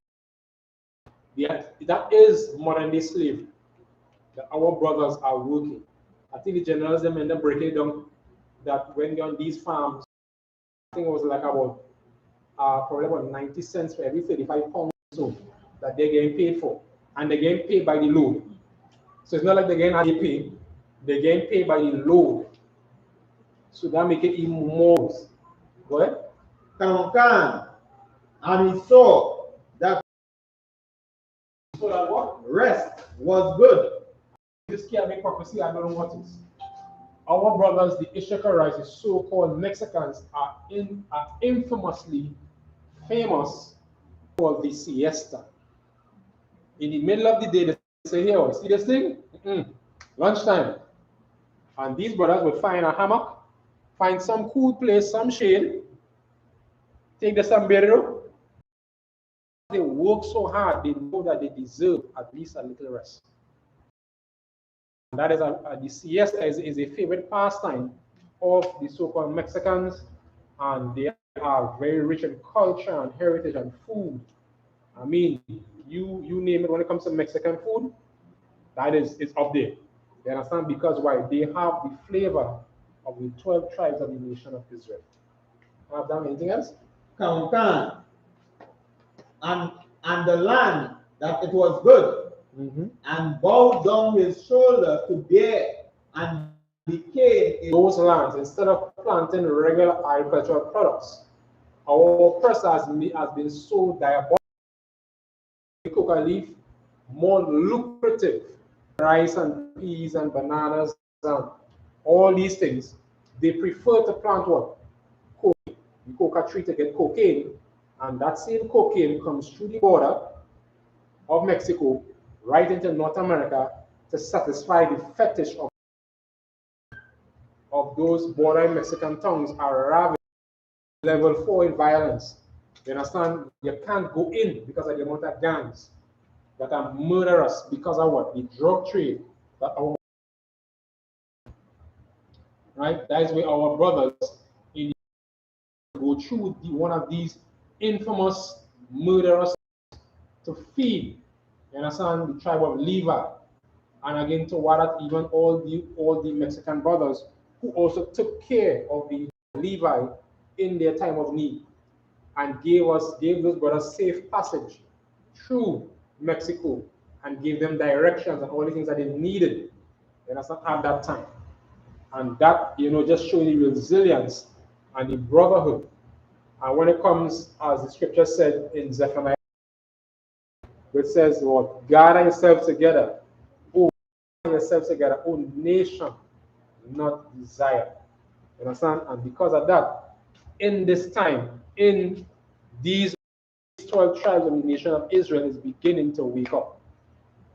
that is modern day slavery that our brothers are working. I think the generals them end up breaking it down that when you're on these farms, I think it was like about probably about 90 cents for every 35 pounds or so that they're getting paid for. And they're getting paid by the load. So it's not like they're getting how they pay, they're getting paid by the load. So that make it even more. Go ahead. And he saw that what? rest was good. This can't be prophecy, I don't know what is. Our brothers, the I.S.U.P.K, the so-called Mexicans, are infamously famous for the siesta. In the middle of the day, they say, here, see this thing? Lunchtime. And these brothers would find a hammock, find some cool place, some shade, take the sombrero. They work so hard, they know that they deserve at least a little rest. And that is the siesta is a favorite pastime of the so-called Mexicans, and they are very rich in culture and heritage and food. I mean, you name it, when it comes to Mexican food, that is up there. You understand? Because why? They have the flavor of the 12 tribes of the nation of Israel. Have done anything else? And the land that it was good, and bowed down his shoulder to bear and became those lands. Instead of planting regular agricultural products, our oppressor has been so diabolical. Coca leaf more lucrative, rice and peas and bananas and all these things. They prefer to plant what? Cocaine. The coca tree to get cocaine, and that same cocaine comes through the border of Mexico right into North America to satisfy the fetish of those bordering Mexican tongues are ravaged. Level 4 in violence. You understand? You can't go in because of the amount of gangs. that are murderous because of what? The drug trade that our right? That is where our brothers in go through one of these infamous murderous to feed, you understand, the tribe of Levi, and again to what even all the Mexican brothers who also took care of the Levi in their time of need and gave those brothers safe passage through Mexico and gave them directions and all the things that they needed, you understand, at that time. And that, just showing the resilience and the brotherhood. And when it comes, as the scripture said in Zephaniah, which says, Lord, gather yourselves together, O nation, not desire. You understand? And because of that, in this time, in these 12 tribes of the nation of Israel is beginning to wake up.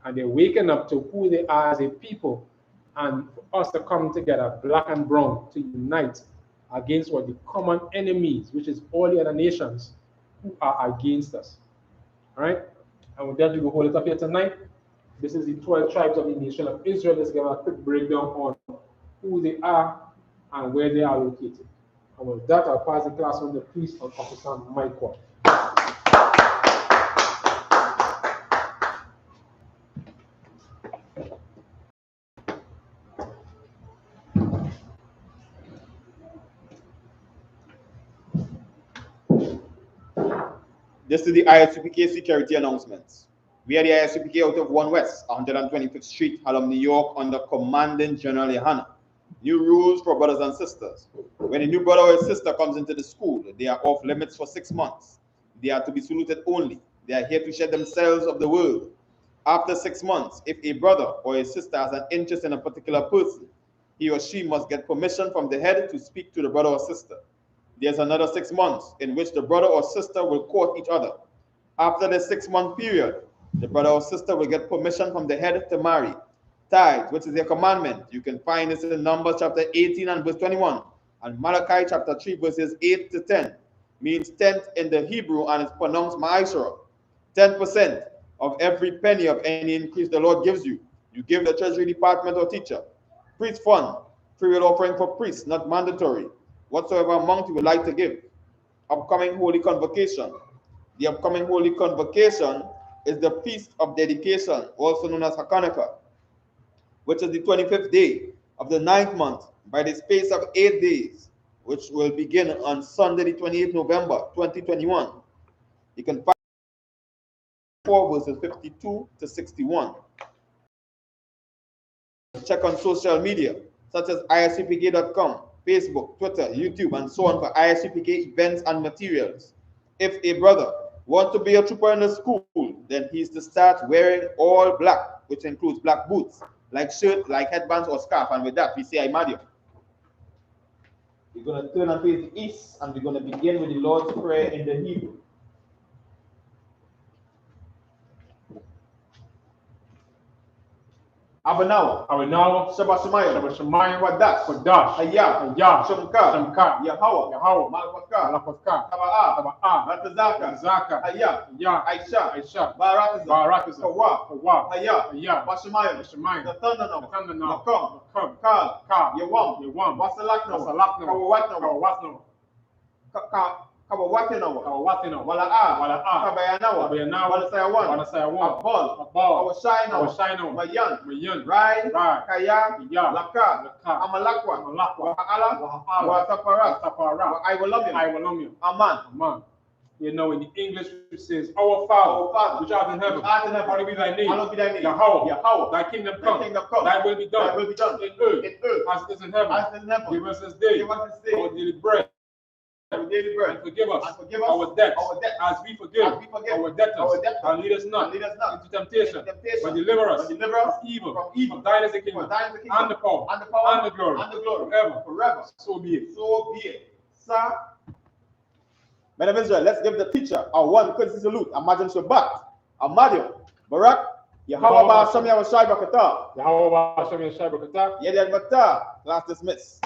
And they're waking up to who they are as a people, and for us to come together, black and brown, to unite against what the common enemies, which is all the other nations who are against us. All right? And with that, we will hold it up here tonight. This is the 12 tribes of the nation of Israel. Let's give a quick breakdown on who they are and where they are located. And with that, I'll pass the class on the priest and Officer Michael. This is the I.S.U.P.K security announcements. We are the I.S.U.P.K out of 1 West, 125th Street, Harlem, New York, under Commanding General Yahanna. New rules for brothers and sisters. When a new brother or sister comes into the school, they are off limits for 6 months. They are to be saluted only. They are here to shed themselves of the world. After 6 months, if a brother or a sister has an interest in a particular person, he or she must get permission from the head to speak to the brother or sister. There's another 6 months in which the brother or sister will court each other. After the 6-month period, the brother or sister will get permission from the head to marry. Tithes, which is a commandment. You can find this in Numbers chapter 18 and verse 21, and Malachi chapter 3 verses 8 to 10. Means tenth in the Hebrew, and it's pronounced ma'asra. 10% of every penny of any increase the Lord gives you. You give the treasury department or teacher. Priest fund, free will offering for priests, not mandatory. Whatsoever amount you would like to give. Upcoming Holy Convocation. The upcoming Holy Convocation is the Feast of Dedication, also known as Hakanaka, which is the 25th day of the 9th month, by the space of 8 days, which will begin on Sunday, the 28th November, 2021. You can find 4 verses 52 to 61. Check on social media, such as ISUPK.com, Facebook, Twitter, YouTube, and so on for I.S.U.P.K events and materials. If a brother wants to be a trooper in the school, then he's to start wearing all black, which includes black boots, like shirt, like headbands or scarf. And with that, we say Imadium. We're going to turn and face the east, and we're going to begin with the Lord's Prayer in the Hebrew. Abanawa, Shabbat Shemayim, Qadash, Hayah, Shemka, Yahweh, Malakwaska, Taba'a, Ratazaka, Hayah, Aisha, Barakazah, Kawa, Hayah, Bashemayim, the Thunder now, Nakam, Kal, Yawam, Wasalakno, Kawatno, Kawatino, Wala'a, Kabayanawa, Wanasayawan, Abal, Awashino, Mayan, Rai, Kaya, Laka, Amalakwa, Wa'ala, Watapara, I will love you, Aman. In the English it says, Our Father, which art in heaven, hallowed be thy name. Yahweh, thy kingdom come, thy will be done, in earth, as it is in heaven. Give us this day our daily bread. And forgive us our debts, as we forgive our debtors. And lead us not into temptation, but deliver us from evil. For thine is the kingdom, and the power, and the glory, forever. So be it. Sir, men of Israel, let's give the teacher our one courtesy salute. Imagine Shabbat, Amadio, Barak, Yahweh Ba'ashem Yahweh Shai Brakatah. Yahweh Ba'ashem Yahweh Shai Brakatah. Yedel Batah. Class dismissed.